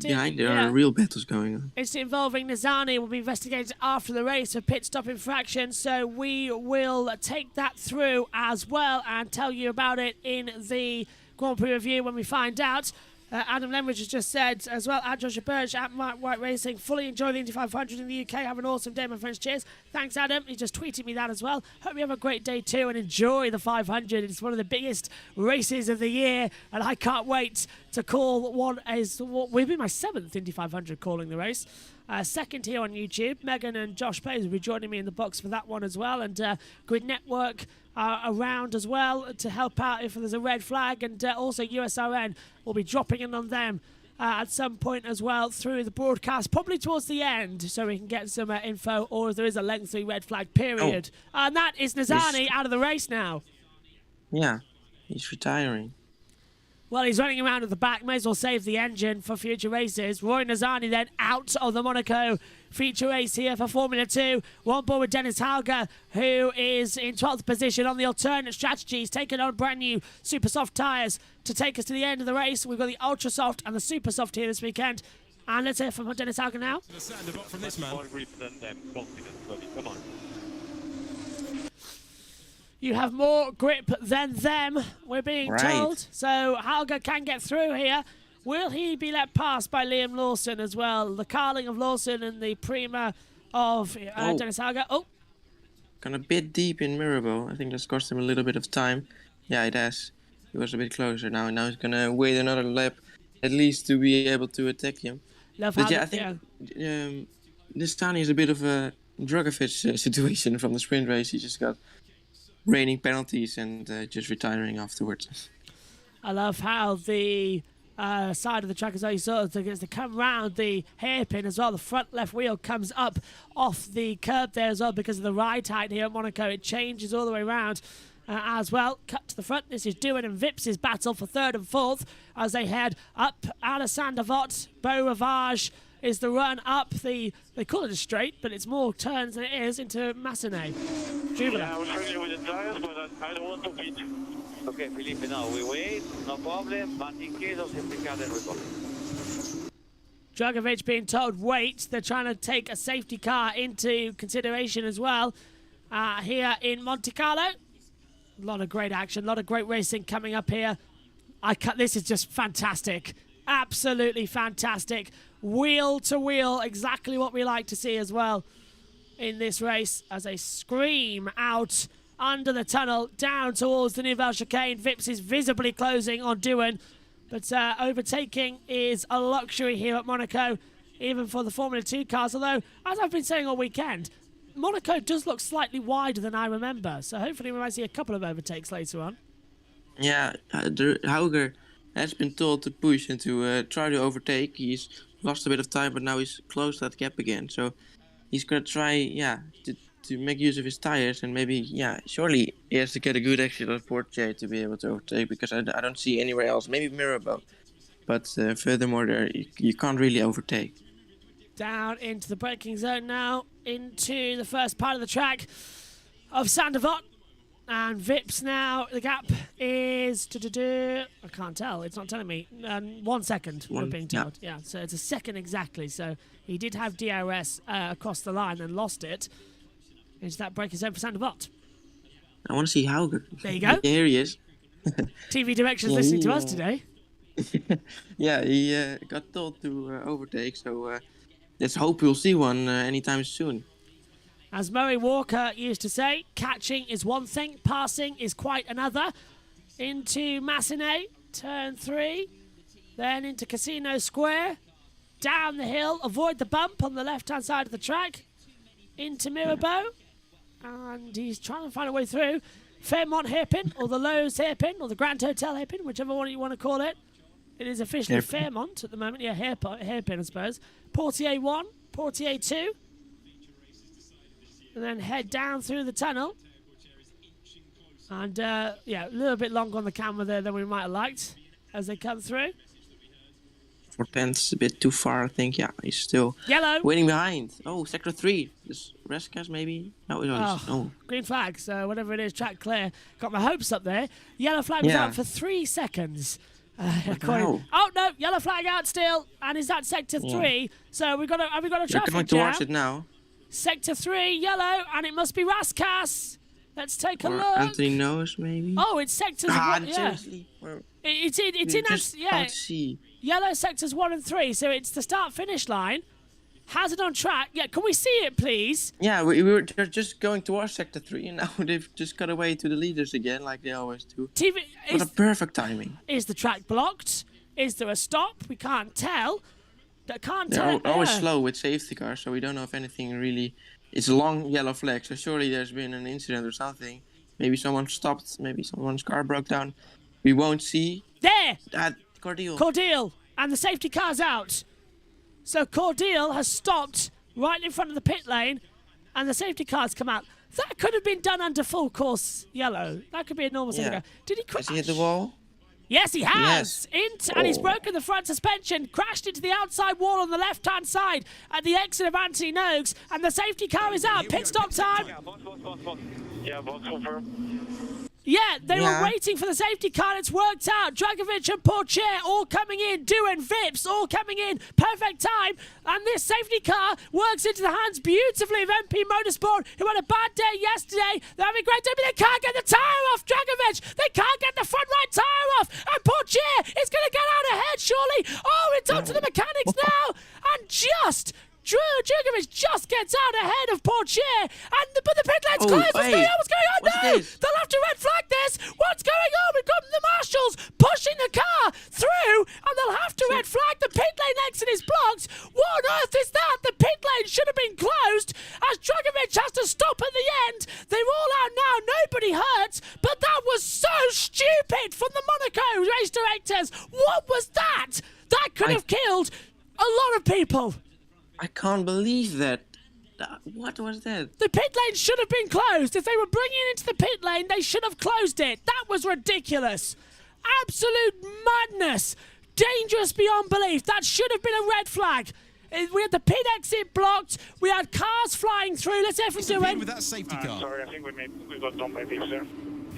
Speaker 2: behind there are real battles going on.
Speaker 1: Instant involving Nizani will be investigated after the race for pit stop infraction, so we will take that through as well and tell you about it in the Grand Prix review when we find out. Adam Lemridge has just said as well, at Joshua Birch, at Mark White Racing, fully enjoy the Indy 500 in the UK. Have an awesome day, my friends. Cheers. Thanks, Adam. He just tweeted me that as well. Hope you have a great day too and enjoy the 500. It's one of the biggest races of the year, and I can't wait to call what will be my 7th Indy 500 calling the race. Second here on YouTube. Megan and Josh Plays will be joining me in the box for that one as well, and Grid Network around as well to help out if there's a red flag, and also USRN will be dropping in on them at some point as well through the broadcast, probably towards the end, so we can get some info, or if there is a lengthy red flag period. And that is Nazani out of the race now.
Speaker 2: Yeah, he's retiring.
Speaker 1: Well, he's running around at the back. May as well save the engine for future races. Roy Nazani then out of the Monaco feature race here for Formula 2. On board with Dennis Hauger, who is in 12th position on the alternate strategy. He's taken on brand new super soft tyres to take us to the end of the race. We've got the ultra soft and the super soft here this weekend. And let's hear from Dennis Hauger now.
Speaker 4: From this man.
Speaker 3: More grip than them. Confident, buddy. Come on.
Speaker 1: You have more grip than them, we're being told. So Hauger can get through here. Will he be let past by Liam Lawson as well? The Carling of Lawson and the Prima of Dennis Hauger. Oh,
Speaker 2: Gone a bit deep in Mirabeau. I think that's cost him a little bit of time. Yeah, it has. He was a bit closer now. Now he's going to wait another lap at least to be able to attack him.
Speaker 1: love
Speaker 2: But
Speaker 1: Hauger.
Speaker 2: yeah, I think this Tani is a bit of a Dragovic situation from the sprint race. He just got raining penalties and just retiring afterwards.
Speaker 1: I love how the side of the track as well, you sort of gets to come round the hairpin as well. The front left wheel comes up off the curb there as well because of the ride height here at Monaco. It changes all the way around as well. Cut to the front. This is Doohan and Vips' battle for third and fourth as they head up out of Saint-Avold. Beau Rivage is the run up they call it a straight, but it's more turns than it is into Massenet.
Speaker 3: Yeah, I was friendly with the tires, but I don't want to beat. Okay, Felipe, now we wait, no problem, but in case of safety car, then we go.
Speaker 1: Dragovic being told wait. They're trying to take a safety car into consideration as well here in Monte Carlo. A lot of great action, a lot of great racing coming up here. This is just fantastic. Absolutely fantastic. Wheel to wheel, exactly what we like to see as well in this race as they scream out under the tunnel down towards the Nouvelle Chicane. Vips is visibly closing on Doohan, but overtaking is a luxury here at Monaco, even for the Formula 2 cars. Although, as I've been saying all weekend, Monaco does look slightly wider than I remember, so hopefully we might see a couple of overtakes later on.
Speaker 2: Yeah, Hauger has been told to push and to try to overtake. He's lost a bit of time, but now he's closed that gap again. So he's going to try, to make use of his tires and maybe, surely he has to get a good exit on Portier to be able to overtake because I don't see anywhere else. Maybe Mirabeau, but furthermore, there you can't really overtake.
Speaker 1: Down into the braking zone now, into the first part of the track of Saint-Avold. And Vips now, the gap is, I can't tell, it's not telling me, 1 second, we're being told. Yeah, so it's a second exactly. So he did have DRS across the line and lost it into that braking zone for Saint-Avold.
Speaker 2: I want to see Hauger.
Speaker 1: There you go.
Speaker 2: Here he is.
Speaker 1: TV Direction's listening to us today.
Speaker 2: Yeah, he got told to overtake, so let's hope we'll see one anytime soon.
Speaker 1: As Murray Walker used to say, catching is one thing, passing is quite another. Into Massenet, turn 3, then into Casino Square, down the hill, avoid the bump on the left-hand side of the track, into Mirabeau, and he's trying to find a way through. Fairmont hairpin, or the Lowe's hairpin, or the Grand Hotel hairpin, whichever one you want to call it. It is officially Fairmont at the moment, yeah, hairpin I suppose. Portier 1, Portier 2. And then head down through the tunnel. And, a little bit long on the camera there than we might have liked as they come through.
Speaker 2: 410's a bit too far, I think. Yeah, he's still waiting behind. Oh, sector 3. This Rescas maybe? No,
Speaker 1: green flag, so whatever it is, track clear. Got my hopes up there. Yellow flag was out for 3 seconds. Oh no, yellow flag out still. And is that sector 3? So have we got a traffic jam?
Speaker 2: Coming towards it now.
Speaker 1: Sector 3, yellow, and it must be Raskas. Let's take a look.
Speaker 2: Anthony knows, maybe.
Speaker 1: Oh, it's sectors 1. Yeah.
Speaker 2: Seriously?
Speaker 1: It's in
Speaker 2: see.
Speaker 1: Yellow sectors 1 and 3, so it's the start-finish line. Hazard on track. Yeah, can we see it, please?
Speaker 2: Yeah, we were just going towards sector 3, and now they've just got away to the leaders again, like they always do. What a perfect timing.
Speaker 1: Is the track blocked? Is there a stop? We can't tell.
Speaker 2: They're always slow with safety cars, so we don't know if anything really... It's a long yellow flag, so surely there's been an incident or something. Maybe someone stopped, maybe someone's car broke down. We won't see.
Speaker 1: There!
Speaker 2: Cordial.
Speaker 1: Cordial! and the safety car's out. So Cordeal has stopped right in front of the pit lane, and the safety car's come out. That could have been done under full course yellow. That could be a normal safety car. Did he crash?
Speaker 2: Has he hit the wall?
Speaker 1: Yes, he has. And he's broken the front suspension, crashed into the outside wall on the left-hand side at the exit of Anthony Noakes, and the safety car is out. Pit stop time.
Speaker 3: Yeah, box confirm.
Speaker 1: Yeah, they were waiting for the safety car, and it's worked out. Dragovic and Porcher all coming in. Du and Vips all coming in. Perfect time. And this safety car works into the hands beautifully of MP Motorsport, who had a bad day yesterday. They're having a great day, but they can't get the tyre off. Dragovic, they can't get the front right tyre off. And Porcher is going to get out ahead, surely. Oh, it's up to the mechanics now. And Dragovic just gets out ahead of Porcher, but the pit lane's closed. What's going on now? They'll have to red flag this. What's going on? We've got the marshals pushing the car through, and they'll have to red flag. The pit lane exit is blocked. What on earth is that? The pit lane should have been closed, as Dragovic has to stop at the end. They're all out now. Nobody hurt, but that was so stupid from the Monaco race directors. What was that? That could have killed a lot of people.
Speaker 2: I can't believe that. What was that?
Speaker 1: The pit lane should have been closed. If they were bringing it into the pit lane, they should have closed it. That was ridiculous. Absolute madness. Dangerous beyond belief. That should have been a red flag. We had the pit exit blocked. We had cars flying through. Let's see if we're doing.
Speaker 4: With that safety car.
Speaker 3: Sorry, I think we got done by Vips there.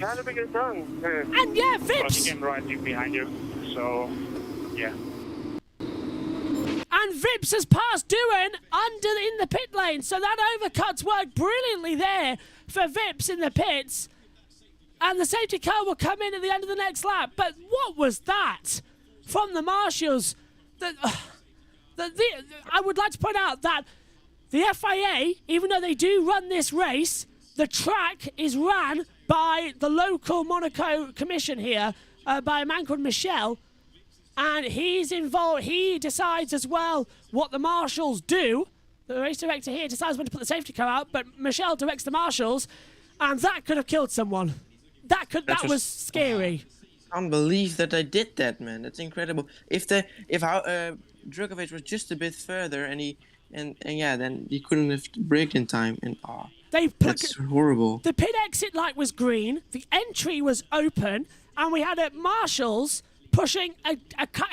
Speaker 3: How did we get done?
Speaker 1: And yeah, Vips.
Speaker 3: He came right behind you. So, yeah.
Speaker 1: And Vips has passed Doohan in the pit lane. So that overcut's worked brilliantly there for Vips in the pits. And the safety car will come in at the end of the next lap. But what was that from the marshals? I would like to point out that the FIA, even though they do run this race, the track is ran by the local Monaco commission here, by a man called Michel. And he's involved. He decides as well what the marshals do. The race director here decides when to put the safety car out, but Michel directs the marshals, and that could have killed someone. That was scary.
Speaker 2: I can't believe that they did that, man. That's incredible. If Dragovic was just a bit further, then he couldn't have braked in time. And that's horrible.
Speaker 1: The pit exit light was green. The entry was open, and we had marshals pushing a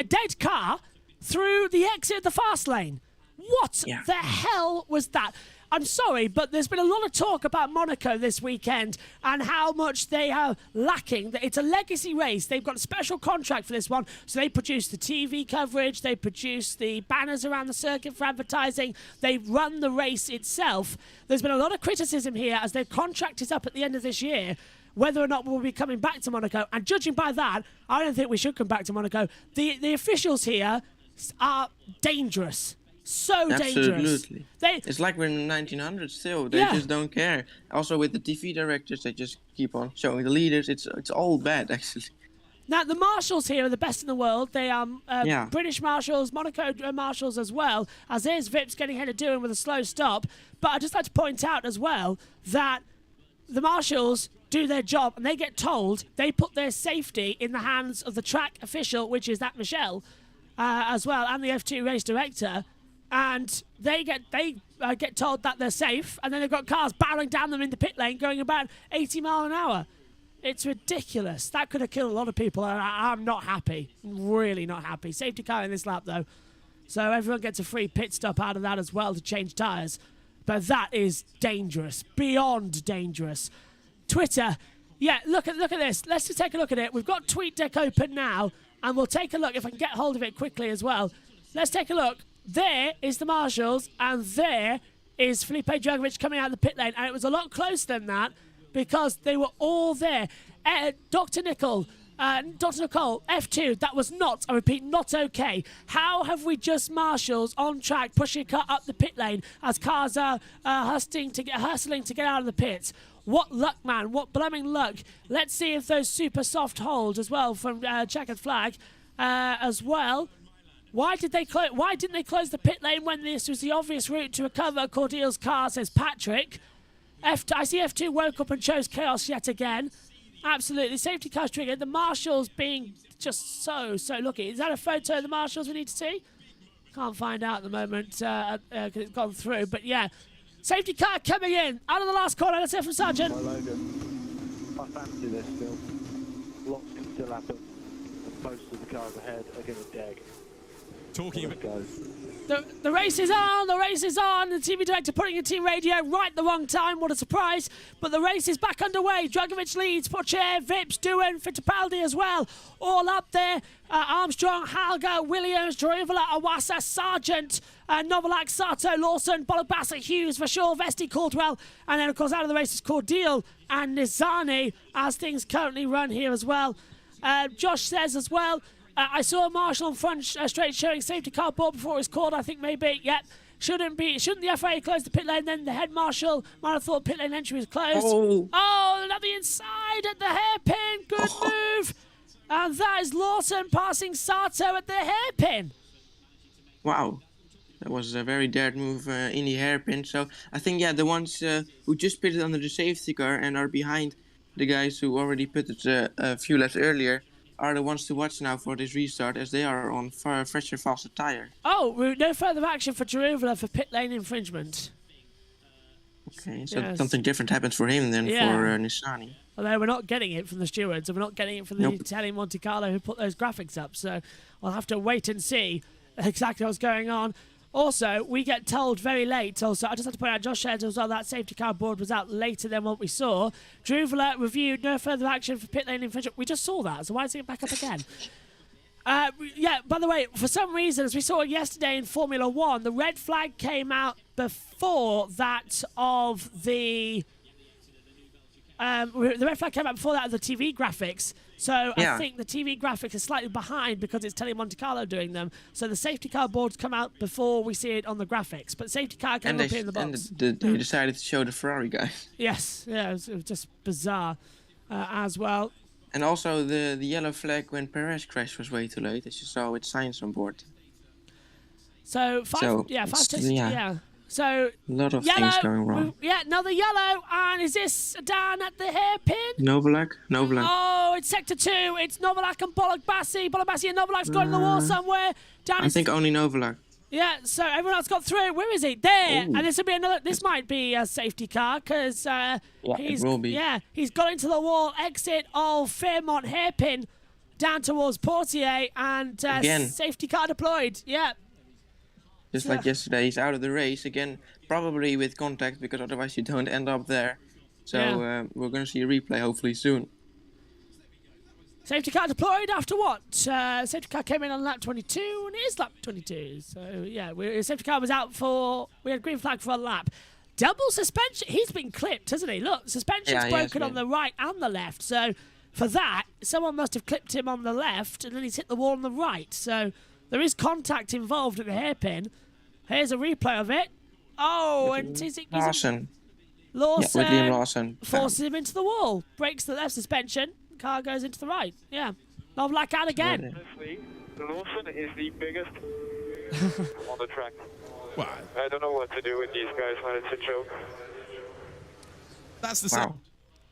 Speaker 1: dead car through the exit of the fast lane. What the hell was that? I'm sorry, but there's been a lot of talk about Monaco this weekend and how much they are lacking. It's a legacy race. They've got a special contract for this one, so they produce the TV coverage, they produce the banners around the circuit for advertising, they run the race itself. There's been a lot of criticism here as their contract is up at the end of this year, whether or not we'll be coming back to Monaco. And judging by that, I don't think we should come back to Monaco. The officials here are dangerous. So dangerous.
Speaker 2: Absolutely. It's like we're in the 1900s still. They just don't care. Also with the TV directors, they just keep on showing the leaders. It's all bad, actually.
Speaker 1: Now, the marshals here are the best in the world. They are British marshals, Monaco marshals as well, as is Vips getting ahead of Doohan with a slow stop. But I'd just like to point out as well that the marshals do their job, and they get told they put their safety in the hands of the track official, which is that Michel, as well, and the F2 race director, and they get told that they're safe, and then they've got cars barreling down them in the pit lane going about 80 miles an hour. It's ridiculous. That could have killed a lot of people, and I'm not happy. Really not happy. Safety car in this lap, though, so everyone gets a free pit stop out of that as well to change tyres. But that is dangerous, beyond dangerous. Twitter, look at this. Let's just take a look at it. We've got TweetDeck open now, and we'll take a look if I can get hold of it quickly as well. Let's take a look. There is the marshals, and there is Felipe Dragovic coming out of the pit lane, and it was a lot closer than that because they were all there. Dr. Nicole, F2, that was not, I repeat, not okay. How have we just marshals on track pushing a car up the pit lane as cars are hustling to get out of the pits? What luck, man. What blooming luck. Let's see if those super soft hold as well from Checkered Flag as well. Why didn't they close the pit lane when this was the obvious route to recover Cordeal's car, says Patrick. I see F2 woke up and chose chaos yet again. Absolutely. Safety car's triggered. The marshals being just so lucky. Is that a photo of the marshals we need to see? Can't find out at the moment because it's gone through. But yeah, safety car coming in out of the last corner. Let's hear from Sargent.
Speaker 4: Hi, Logan. I fancy this still. Lots can still happen. And most of the cars ahead are going to dig.
Speaker 5: Talking about
Speaker 1: The race is on, the race is on. The TV director putting in team radio right at the wrong time. What a surprise. But the race is back underway. Dragovic leads, Pocher, Vips, Doohan, Fittipaldi as well. All up there. Armstrong, Halga, Williams, Jorivola, Awasa, Sargent, Novalak, Sato, Lawson, Bolobassa, Hughes, Vashor, Vesti, Caldwell. And then, of course, out of the race is Cordeal and Nizani as things currently run here as well. Josh says as well, I saw a marshal on front straight showing safety car board before it was called. I think maybe, yep. Shouldn't the FIA close the pit lane? Then the head marshal might have thought pit lane entry was closed. Oh, another inside at the hairpin. Good move. And that is Lawson passing Sato at the hairpin.
Speaker 2: Wow. That was a very dared move in the hairpin. So I think, yeah, the ones who just pitted under the safety car and are behind the guys who already pitted a few laps earlier are the ones to watch now for this restart, as they are on fresher, faster tyre.
Speaker 1: Oh, no further action for Jorivola for pit lane infringement.
Speaker 2: Okay, so
Speaker 1: Yes.
Speaker 2: something different happens for him than for Nissani.
Speaker 1: Although we're not getting it from the stewards, and we're not getting it from the Italian Monte Carlo who put those graphics up, so we'll have to wait and see exactly what's going on. Also, we get told very late. Also, I just have to point out, Josh said as well that safety car board was out later than what we saw. Jorivola reviewed, no further action for pit lane infringement. We just saw that, so why is it back up again? Yeah, by the way, for some reason, as we saw yesterday in Formula 1, the red flag came out before that of the... the red flag came out before that of the TV graphics. So I think the TV graphics are slightly behind because it's Tele Monte Carlo doing them. So the safety car boards come out before we see it on the graphics. But safety car came up here in the box.
Speaker 2: And they decided to show the Ferrari guys.
Speaker 1: Yes, yeah, it was just bizarre as well.
Speaker 2: And also the yellow flag when Perez crashed was way too late, as you saw with signs on board.
Speaker 1: So five
Speaker 2: a
Speaker 1: So
Speaker 2: lot of
Speaker 1: yellow,
Speaker 2: things going wrong.
Speaker 1: Another yellow, and is this down at the hairpin?
Speaker 2: Novalak.
Speaker 1: Oh, it's sector 2. It's Novalak and Bolobassi. Bolobassi and Novalak's got in the wall somewhere. Down
Speaker 2: I think only Novalak.
Speaker 1: Yeah, so everyone else got through. Where is he? There. Ooh. And this will be another. This might be a safety car because
Speaker 2: it will be.
Speaker 1: Yeah, he's got into the wall. Exit of Fairmont hairpin down towards Portier, and safety car deployed. Yeah.
Speaker 2: Just like yesterday, he's out of the race again, probably with contact, because otherwise you don't end up there. So we're going to see a replay hopefully soon.
Speaker 1: Safety car deployed after what? Safety car came in on lap 22, and it is lap 22. So yeah, safety car was out for. We had green flag for a lap. Double suspension. He's been clipped, hasn't he? Look, suspension's broken on the right and the left. So for that, someone must have clipped him on the left, and then he's hit the wall on the right. So there is contact involved at the hairpin. Here's a replay of it. Oh, and
Speaker 2: Lawson.
Speaker 1: William
Speaker 2: Lawson
Speaker 1: forces him into the wall. Breaks the left suspension. Car goes into the right. Yeah. Novalak out again.
Speaker 3: Honestly, Lawson is the biggest on the track.
Speaker 5: Wow.
Speaker 3: I don't know what to do with these guys, man. It's a joke.
Speaker 5: That's the same.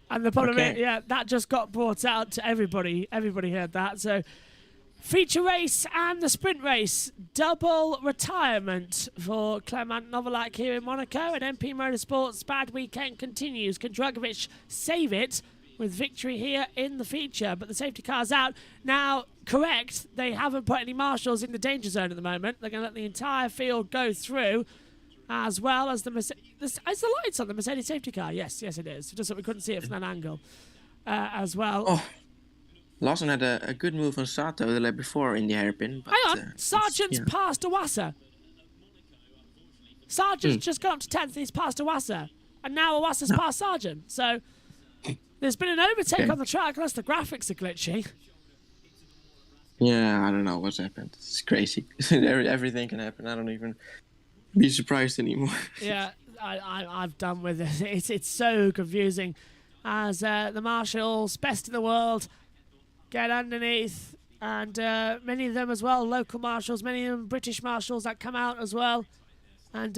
Speaker 1: And the problem is, that just got brought out to everybody. Everybody heard that. So, feature race and the sprint race. Double retirement for Clement Novalak here in Monaco. And MP Motorsports' bad weekend continues. Can Dragovic save it with victory here in the feature? But the safety car's out. Now, correct, they haven't put any marshals in the danger zone at the moment. They're going to let the entire field go through, as well as the Mercedes. Is the lights on the Mercedes safety car? Yes, it is. Just that we couldn't see it from that angle as well.
Speaker 2: Oh. Lawson had a good move on Sato the lap before in the hairpin. But,
Speaker 1: hang on, Sargent's passed Awasa. Sargent's just gone up to 10th, he's passed Awasa. And now Awasa's passed Sargent. So there's been an overtake on the track, unless the graphics are glitchy.
Speaker 2: Yeah, I don't know what's happened. It's crazy. Everything can happen. I don't even be surprised anymore.
Speaker 1: Yeah, I've done with it. It's so confusing. As the marshals, best in the world, get underneath, and many of them as well, local marshals, many of them British marshals that come out as well and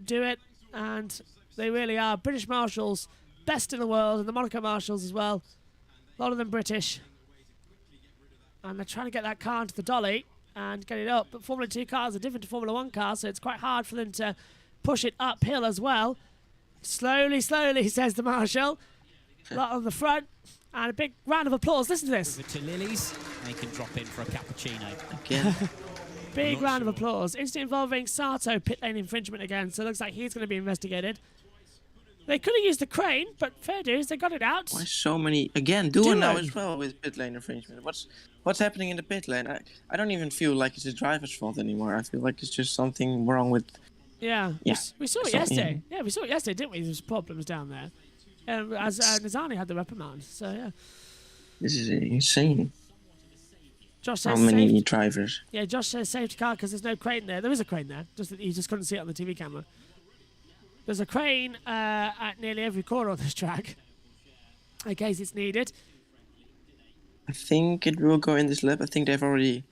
Speaker 1: do it, and they really are. British marshals, best in the world, and the Monaco marshals as well, a lot of them British. And they're trying to get that car into the dolly and get it up. But Formula 2 cars are different to Formula 1 cars, so it's quite hard for them to push it uphill as well. Slowly, slowly, says the marshal. A lot on the front. And a big round of applause. Listen to this.
Speaker 6: Over to Lilies. They can drop in for a cappuccino.
Speaker 2: Again.
Speaker 1: Big round of applause. Incident involving Sato, pit lane infringement again, so it looks like he's going to be investigated. They could have used the crane, but fair dues, they got it out.
Speaker 2: Why so many? Again, Doohan now as well with pit lane infringement. What's happening in the pit lane? I don't even feel like it's the driver's fault anymore. I feel like it's just something wrong with...
Speaker 1: Yeah,
Speaker 2: Yeah.
Speaker 1: we saw it yesterday. Yeah, we saw it yesterday, didn't we? There was problems down there. As Nizani had the reprimand, so yeah.
Speaker 2: This is insane.
Speaker 1: Josh
Speaker 2: How
Speaker 1: says
Speaker 2: many drivers?
Speaker 1: Yeah, Josh says safety car because there's no crane there. There is a crane there, just that you just couldn't see it on the TV camera. There's a crane at nearly every corner on this track, in case it's needed.
Speaker 2: I think it will go in this lap. I think they've already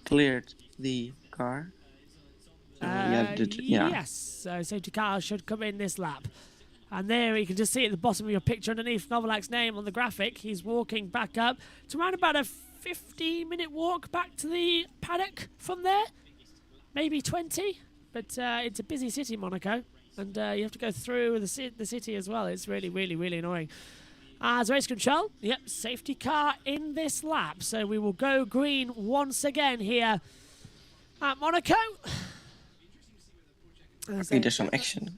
Speaker 2: cleared the car. So, yeah.
Speaker 1: Yes, so safety car should come in this lap. And there you can just see at the bottom of your picture underneath Novalak's name on the graphic. He's walking back up. It's around about a 50-minute walk back to the paddock from there. Maybe 20. But it's a busy city, Monaco. And you have to go through the city as well. It's really, really, really annoying. As race control, yep, safety car in this lap. So we will go green once again here at Monaco.
Speaker 2: There's some action.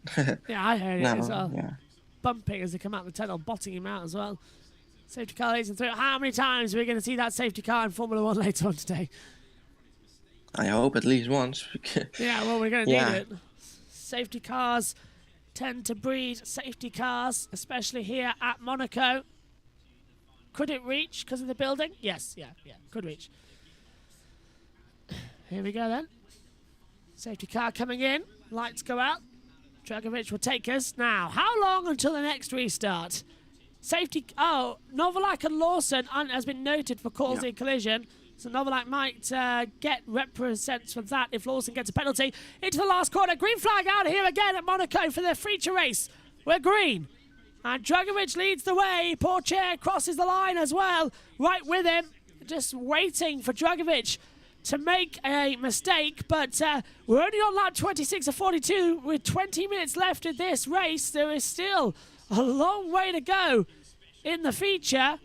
Speaker 1: Yeah, I heard it as well.
Speaker 2: Yeah.
Speaker 1: Bumping as they come out the tunnel, botting him out as well. Safety car leads him through. How many times are we going to see that safety car in Formula 1 later on today?
Speaker 2: I hope at least once.
Speaker 1: Yeah, well, we're going to need it. Safety cars tend to breed safety cars, especially here at Monaco. Could it reach because of the building? Yes, yeah, could reach. Here we go then. Safety car coming in. Lights go out. Dragovic will take us. Now, how long until the next restart? Safety... Oh, Novalak and Lawson has been noted for causing collision. So Novalak might get represents for that if Lawson gets a penalty. Into the last corner. Green flag out here again at Monaco for the feature race. We're green. And Dragovic leads the way. Porcher crosses the line as well. Right with him. Just waiting for Dragovic to make a mistake, but we're only on lap 26 of 42 with 20 minutes left in this race. There is still a long way to go in the feature.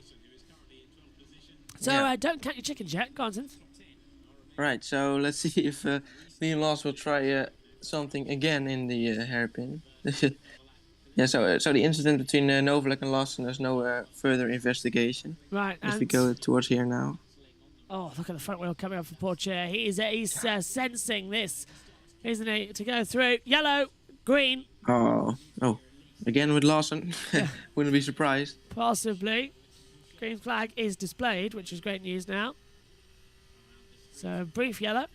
Speaker 1: So don't count your chickens yet. Go on, Zinth.
Speaker 2: Right, so let's see if me and Lars will try something again in the hairpin. Yeah, so the incident between Novalak and Lawson, there's no further investigation.
Speaker 1: Right,
Speaker 2: if we go towards here now.
Speaker 1: Oh, look at the front wheel coming off the Porcher. He's sensing this, isn't he? To go through. Yellow, green.
Speaker 2: Oh, again with Lawson. Wouldn't be surprised.
Speaker 1: Possibly. Green flag is displayed, which is great news now. So, brief yellow.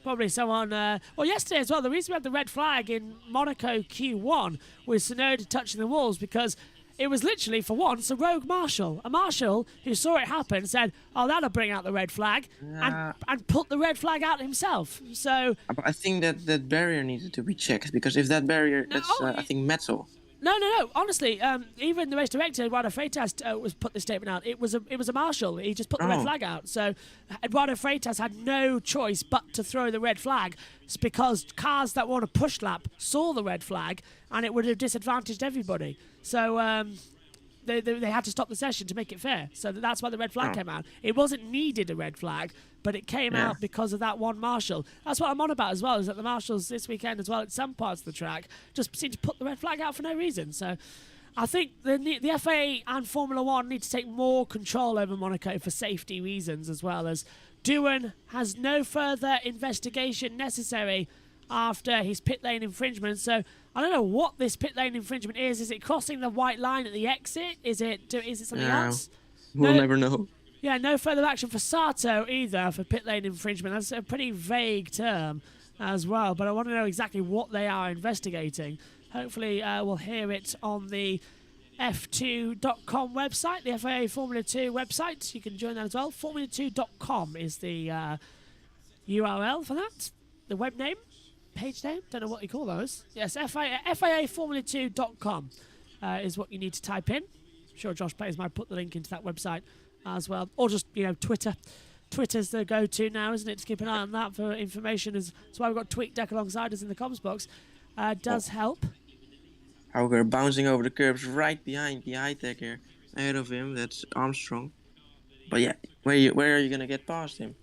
Speaker 1: Probably someone... well, yesterday as well, the reason we had the red flag in Monaco Q1 was Tsunoda touching the walls because... It was literally, for once, a rogue marshal. A marshal who saw it happen said, oh, that'll bring out the red flag, and put the red flag out himself. So...
Speaker 2: But I think that barrier needed to be checked, because if that barrier, that's, I think, metal.
Speaker 1: No. Honestly, even the race director, Eduardo Freitas, was put this statement out. It was a marshal. He just put the red flag out. So Eduardo Freitas had no choice but to throw the red flag. It's because cars that were on a push lap saw the red flag, and it would have disadvantaged everybody. So they had to stop the session to make it fair. So that's why the red flag came out. It wasn't needed a red flag, but it came out because of that one marshal. That's what I'm on about as well, is that the marshals this weekend as well at some parts of the track just seem to put the red flag out for no reason. So I think the FIA and Formula 1 need to take more control over Monaco for safety reasons, as well as Doohan has no further investigation necessary after his pit lane infringement. So I don't know what this pit lane infringement is. Is it crossing the white line at the exit? Is it something else?
Speaker 2: We'll never know.
Speaker 1: Yeah, no further action for Sato either for pit lane infringement. That's a pretty vague term as well, but I want to know exactly what they are investigating. Hopefully we'll hear it on the F2.com website, the FIA Formula 2 website. You can join that as well. Formula2.com is the URL for that. The web name, page name, don't know what you call those. Yes, FIA Formula2.com is what you need to type in. I'm sure Josh Payes might put the link into that website as well. Or just, Twitter Twitter's the go-to now, isn't it? To keep an eye on that for information. That's why we've got Tweak Deck alongside us in the comms box. Does help.
Speaker 2: Hauger bouncing over the curbs right behind the high-tech here. Ahead of him, that's Armstrong. But yeah, where are you going to get past him?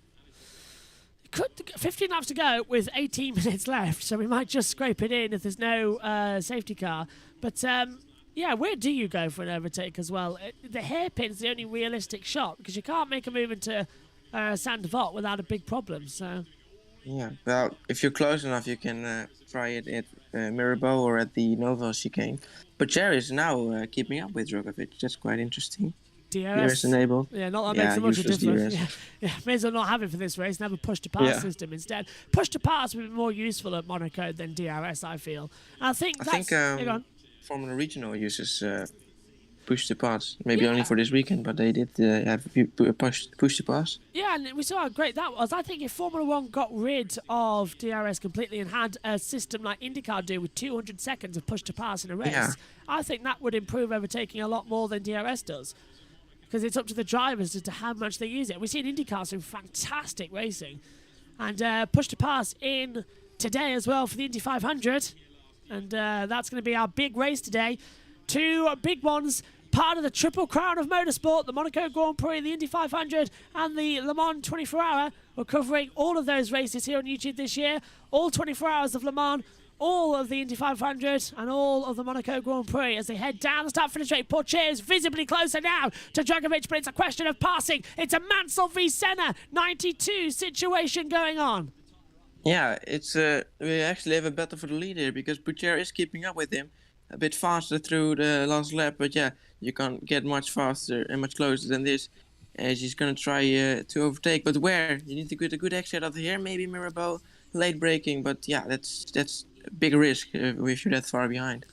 Speaker 1: 15 laps to go with 18 minutes left, so we might just scrape it in if there's no safety car. But yeah, where do you go for an overtake as well? The hairpin's the only realistic shot because you can't make a move into Sainte Devote without a big problem. So
Speaker 2: yeah, well, if you're close enough, you can try it at Mirabeau or at the Nova chicane. But Jerry is now keeping up with Drogovic. That's quite interesting.
Speaker 1: DRS
Speaker 2: enabled.
Speaker 1: Yeah, not that makes so much a difference. Yeah, may as well not have it for this race and have a push-to-pass system instead. Push-to-pass would be more useful at Monaco than DRS, I feel. And I think
Speaker 2: Formula Regional uses push-to-pass. Maybe only for this weekend, but they did have push-to-pass.
Speaker 1: Yeah, and we saw how great that was. I think if Formula 1 got rid of DRS completely and had a system like IndyCar do with 200 seconds of push-to-pass in a race, I think that would improve overtaking a lot more than DRS does. Because it's up to the drivers as to how much they use it. We see in IndyCar some fantastic racing. And push-to-pass in today as well for the Indy 500. And that's going to be our big race today. Two big ones, part of the Triple Crown of Motorsport, the Monaco Grand Prix, the Indy 500 and the Le Mans 24-hour. We're covering all of those races here on YouTube this year. All 24 hours of Le Mans, all of the Indy 500 and all of the Monaco Grand Prix as they head down the start-finish straight. Portier is visibly closer now to Drogovic, but it's a question of passing. It's a Mansell v Senna 92 situation going on.
Speaker 2: Yeah, it's we actually have a battle for the lead here because Portier is keeping up with him a bit faster through the last lap. But yeah, you can't get much faster and much closer than this. As he's going to try to overtake. But where? You need to get a good exit out of here. Maybe Mirabeau late braking. But yeah, that's a big risk if you're that far behind.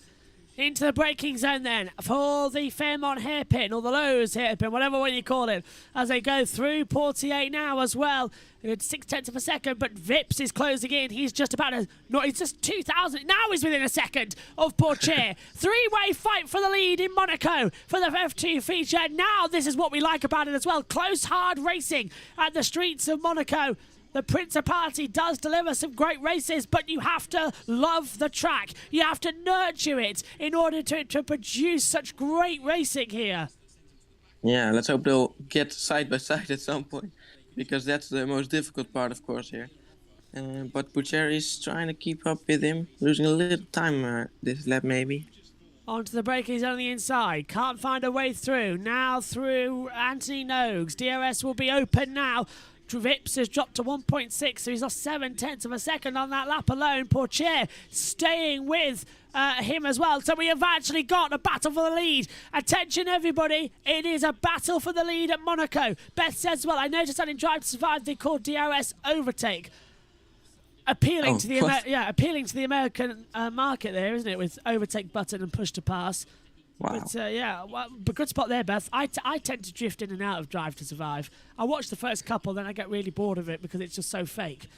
Speaker 1: Into the braking zone then for the Fairmont hairpin or the Lowe's hairpin, whatever way you call it, as they go through Portier now as well. It's 0.6 of a second, but Vips is closing in. He's just about to, no, it's just 2,000. Now he's within a second of Portier. Three-way fight for the lead in Monaco for the F2 feature. Now this is what we like about it as well. Close, hard racing at the streets of Monaco. The Principality does deliver some great races, but you have to love the track. You have to nurture it in order to produce such great racing here.
Speaker 2: Yeah, let's hope they'll get side by side at some point, because that's the most difficult part, of course, here. But Boucher is trying to keep up with him, losing a little time this lap, maybe.
Speaker 1: Onto the brakies on the inside. Can't find a way through. Now through Anthony Nogues. DRS will be open now. Vips has dropped to 1.6, so he's lost 0.7 of a second on that lap alone. Portier staying with him as well. So we have actually got a battle for the lead. Attention, everybody. It is a battle for the lead at Monaco. Beth says, well, I noticed that in Drive to Survive they called DRS overtake. Appealing to the American market there, isn't it? With overtake button and push to pass.
Speaker 2: Wow.
Speaker 1: But good spot there, Beth. I tend to drift in and out of Drive to Survive. I watch the first couple, then I get really bored of it because it's just so fake.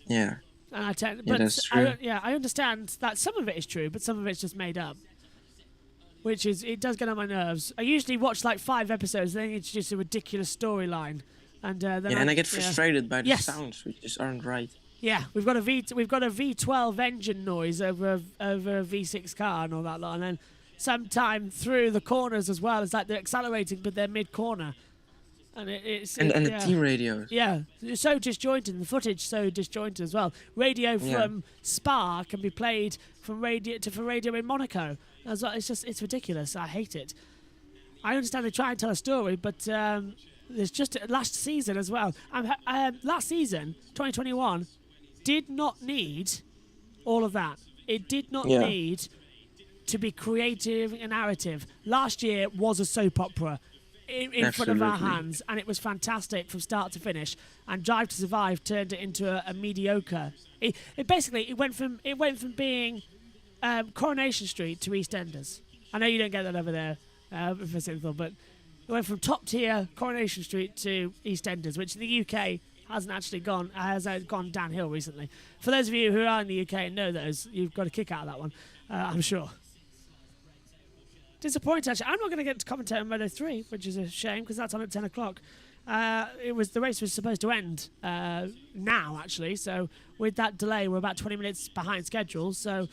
Speaker 2: Yeah.
Speaker 1: And
Speaker 2: that's true.
Speaker 1: I understand that some of it is true, but some of it's just made up. It does get on my nerves. I usually watch like 5 episodes, then they introduce a ridiculous storyline. And I get
Speaker 2: frustrated by the sounds, which just aren't right.
Speaker 1: Yeah, we've got a V12 engine noise over a V6 car and all that lot, and then sometime through the corners as well. It's like they're accelerating, but they're mid-corner. And
Speaker 2: the team radios.
Speaker 1: Yeah, it's so disjointed, and the footage so disjointed as well. Radio from Spa can be played from radio in Monaco. As well. It's ridiculous. I hate it. I understand they try and tell a story, but there's just last season as well. Last season, 2021, did not need all of that. It did not need to be creative and narrative. Last year was a soap opera in front of our hands, and it was fantastic from start to finish. And Drive to Survive turned it into a mediocre. It went from being Coronation Street to EastEnders. I know you don't get that over there, but it went from top tier Coronation Street to EastEnders, which in the UK hasn't actually gone downhill recently. For those of you who are in the UK and know those, you've got a kick out of that one, I'm sure. Disappointed, actually. I'm not going to get to commentary on Moto 3, which is a shame because that's on at 10 o'clock. The race was supposed to end now, actually. So with that delay, we're about 20 minutes behind schedule. So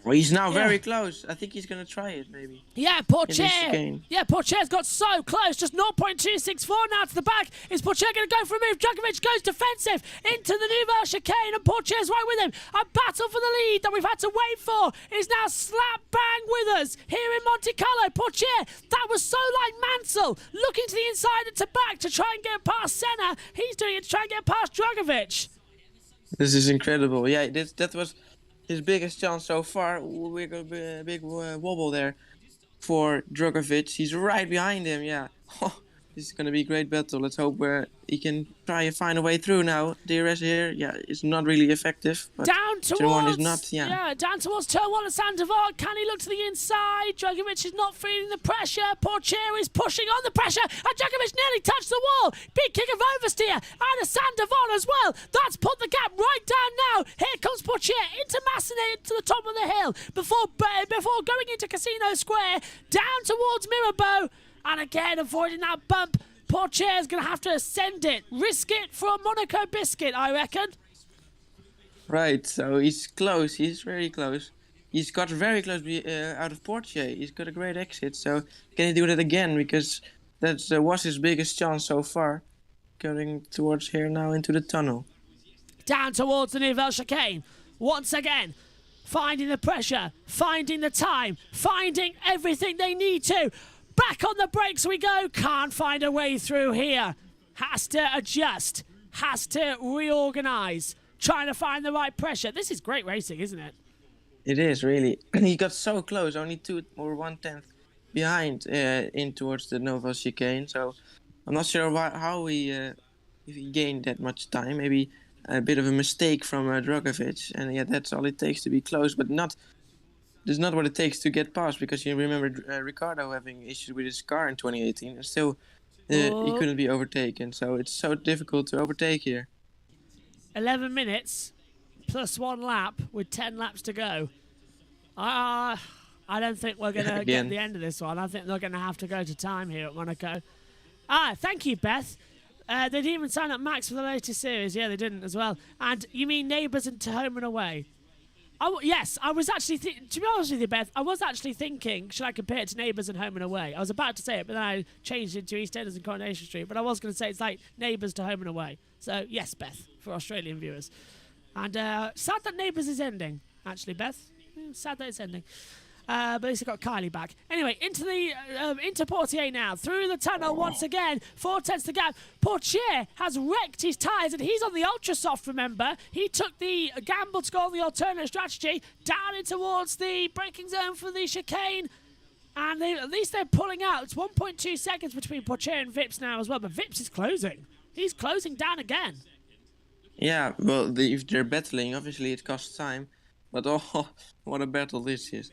Speaker 2: Well, he's now
Speaker 1: Yeah.
Speaker 2: very close. I think he's gonna try it, maybe.
Speaker 1: yeah,
Speaker 2: In this
Speaker 1: Portier.
Speaker 2: chicane.
Speaker 1: Yeah, Portier's got so close. Just 0.264 now to the back. Is Portier going to go for a move? Djokovic goes defensive into the Nouvelle chicane, and Portier's right with him. A battle for the lead that we've had to wait for is now slap bang with us here in Monte Carlo. Portier, that was so like Mansell, looking to the inside and to back to try and get past Senna. He's doing it to try and get past Djokovic.
Speaker 2: This is incredible. Yeah, that was his biggest chance so far. We got a big wobble there for Djokovic. He's right behind him. Yeah. This is gonna be a great battle. Let's hope he can try and find a way through now. DRS here, yeah, it's not really effective. But
Speaker 1: Down
Speaker 2: turn one
Speaker 1: towards,
Speaker 2: is not. Yeah.
Speaker 1: down towards turn one at Sandoval. Can he look to the inside? Djokovic is not feeling the pressure. Portier is pushing on the pressure, and Djokovic nearly touched the wall. Big kick of oversteer, and a Sandoval as well. That's put the gap right down now. Here comes Portier into Massenet to the top of the hill before going into Casino Square, down towards Mirabeau. And again, avoiding that bump. Portier's going to have to ascend it. Risk it for a Monaco biscuit, I reckon.
Speaker 2: Right, so he's close. He's very close. He's got very close out of Portier. He's got a great exit. So can he do that again? Because that was his biggest chance so far. Going towards here now into the tunnel.
Speaker 1: Down towards the Nouvelle chicane. Once again, finding the pressure, finding the time, finding everything they need to. Back on the brakes we go. Can't find a way through here. Has to adjust. Has to reorganise. Trying to find the right pressure. This is great racing, isn't it?
Speaker 2: It is, really. He got so close, only 2 or 1/10 behind in towards the Nouvelle chicane. So I'm not sure how if he gained that much time. Maybe a bit of a mistake from Djokovic. And yeah, that's all it takes to be close, but that's not what it takes to get past, because you remember Ricardo having issues with his car in 2018 and still he couldn't be overtaken. So it's so difficult to overtake here.
Speaker 1: 11 minutes plus 1 lap with 10 laps to go. I don't think we're going to get the end of this one. I think they're going to have to go to time here at Monaco. Thank you, Beth. They didn't even sign up Max for the latest series. Yeah, they didn't as well. And you mean Neighbours and To Home and Away? Yes, I was actually, to be honest with you, Beth, I was actually thinking, should I compare it to Neighbours and Home and Away? I was about to say it, but then I changed it to EastEnders and Coronation Street. But I was going to say it's like Neighbours to Home and Away. So, yes, Beth, for Australian viewers. And sad that Neighbours is ending, actually, Beth. Sad that it's ending. But at least I got Kylie back. Anyway, into Portier now. Through the tunnel once again. 4/10 the gap. Portier has wrecked his tyres, and he's on the ultra soft, remember. He took the gamble to go on the alternate strategy down in towards the braking zone for the chicane. And at least they're pulling out. It's 1.2 seconds between Portier and Vips now as well. But Vips is closing. He's closing down again.
Speaker 2: Yeah, well, if they're battling, obviously it costs time. But oh, what a battle this is.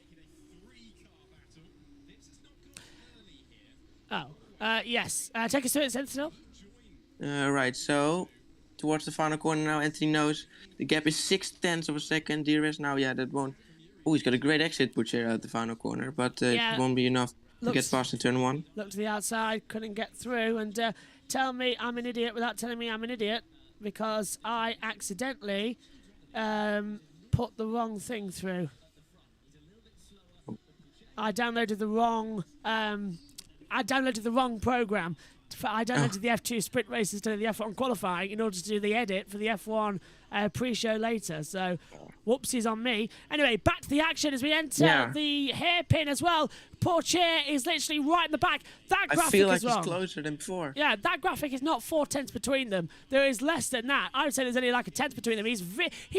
Speaker 1: Yes. Take us to it, Sentinel.
Speaker 2: Right, so towards the final corner now, Anthony knows the gap is 0.6 of a second. DRS now, yeah, that won't. Oh, he's got a great exit Portier at the final corner, but it won't be enough to get past in turn 1.
Speaker 1: Looked to the outside, couldn't get through, and tell me I'm an idiot without telling me I'm an idiot, because I accidentally put the wrong thing through. I downloaded the wrong. I downloaded the wrong program. I downloaded the F2 sprint race instead of the F1 qualifying in order to do the edit for the F1 pre-show later. So, whoopsies on me. Anyway, back to the action as we enter the hairpin as well. Portier is literally right in the back. That graphic
Speaker 2: I feel like
Speaker 1: is wrong.
Speaker 2: he's closer than before.
Speaker 1: Yeah, that graphic is not 4/10 between them. There is less than that. I would say there's only like a 10th between them. He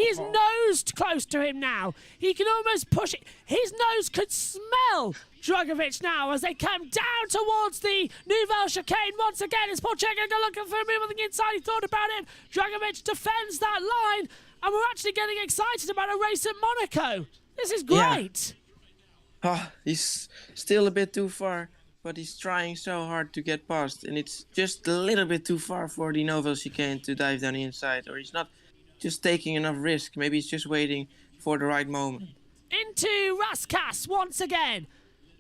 Speaker 1: is nosed close to him now. He can almost push it. His nose could smell Djokovic now as they come down towards the Nouvelle chicane. Once again, is Portier going to go looking for a move on the inside? He thought about it. Djokovic defends that line, and we're actually getting excited about a race at Monaco. This is great.
Speaker 2: Oh, he's still a bit too far, but he's trying so hard to get past, and it's just a little bit too far for the Nouvelle chicane to dive down the inside, or he's not just taking enough risk. Maybe he's just waiting for the right moment.
Speaker 1: Into Raskas once again.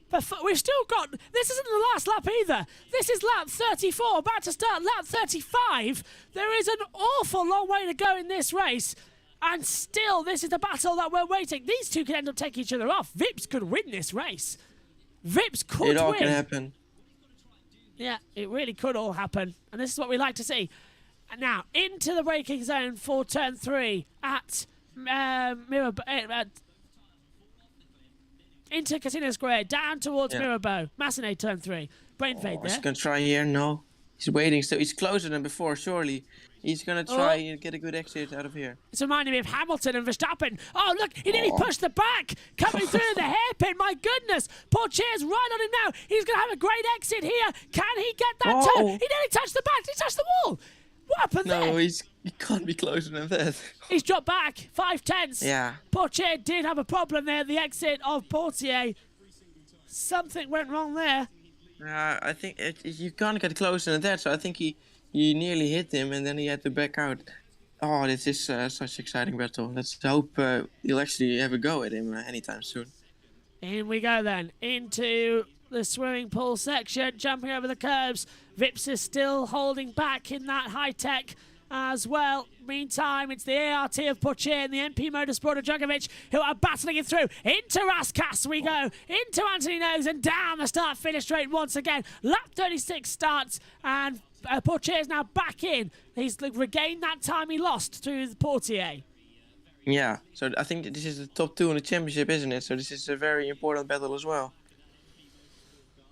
Speaker 1: But we've still got... This isn't the last lap either. This is lap 34, about to start lap 35. There is an awful long way to go in this race. And still, this is the battle that we're waiting. These two could end up taking each other off. Vips could win this race. Vips could win.
Speaker 2: It all can happen.
Speaker 1: Yeah, it really could all happen. And this is what we like to see. And now, into the braking zone for turn 3 at into Casino Square, down towards Mirabeau. Massenet turn 3. Brain fade there.
Speaker 2: He's going to try here. No. He's waiting. So he's closer than before, surely. He's going to try and get a good exit out of here.
Speaker 1: It's reminding me of Hamilton and Verstappen. Oh, look, he nearly pushed the back. Coming through the hairpin, my goodness. Portier's right on him now. He's going to have a great exit here. Can he get that turn? He nearly touched the back. He touched the wall. What happened there?
Speaker 2: No, he can't be closer than that.
Speaker 1: He's dropped back 5/10.
Speaker 2: Yeah.
Speaker 1: Portier did have a problem there at the exit of Portier. Something went wrong there.
Speaker 2: I think you can't get closer than that, so I think he nearly hit him and then he had to back out. Oh, this is such an exciting battle. Let's hope he'll actually have a go at him anytime soon.
Speaker 1: In we go then, into the swimming pool section, jumping over the curbs. Vips is still holding back in that high-tech as well. Meantime, it's the ART of Portier and the MP Motorsport of Djokovic who are battling it through. Into Raskas we go, into Anthony Nogues and down the start-finish straight once again. Lap 36 starts and Portier is now back in. He's regained that time he lost through Portier.
Speaker 2: Yeah, so I think this is the top 2 in the championship, isn't it? So this is a very important battle as well.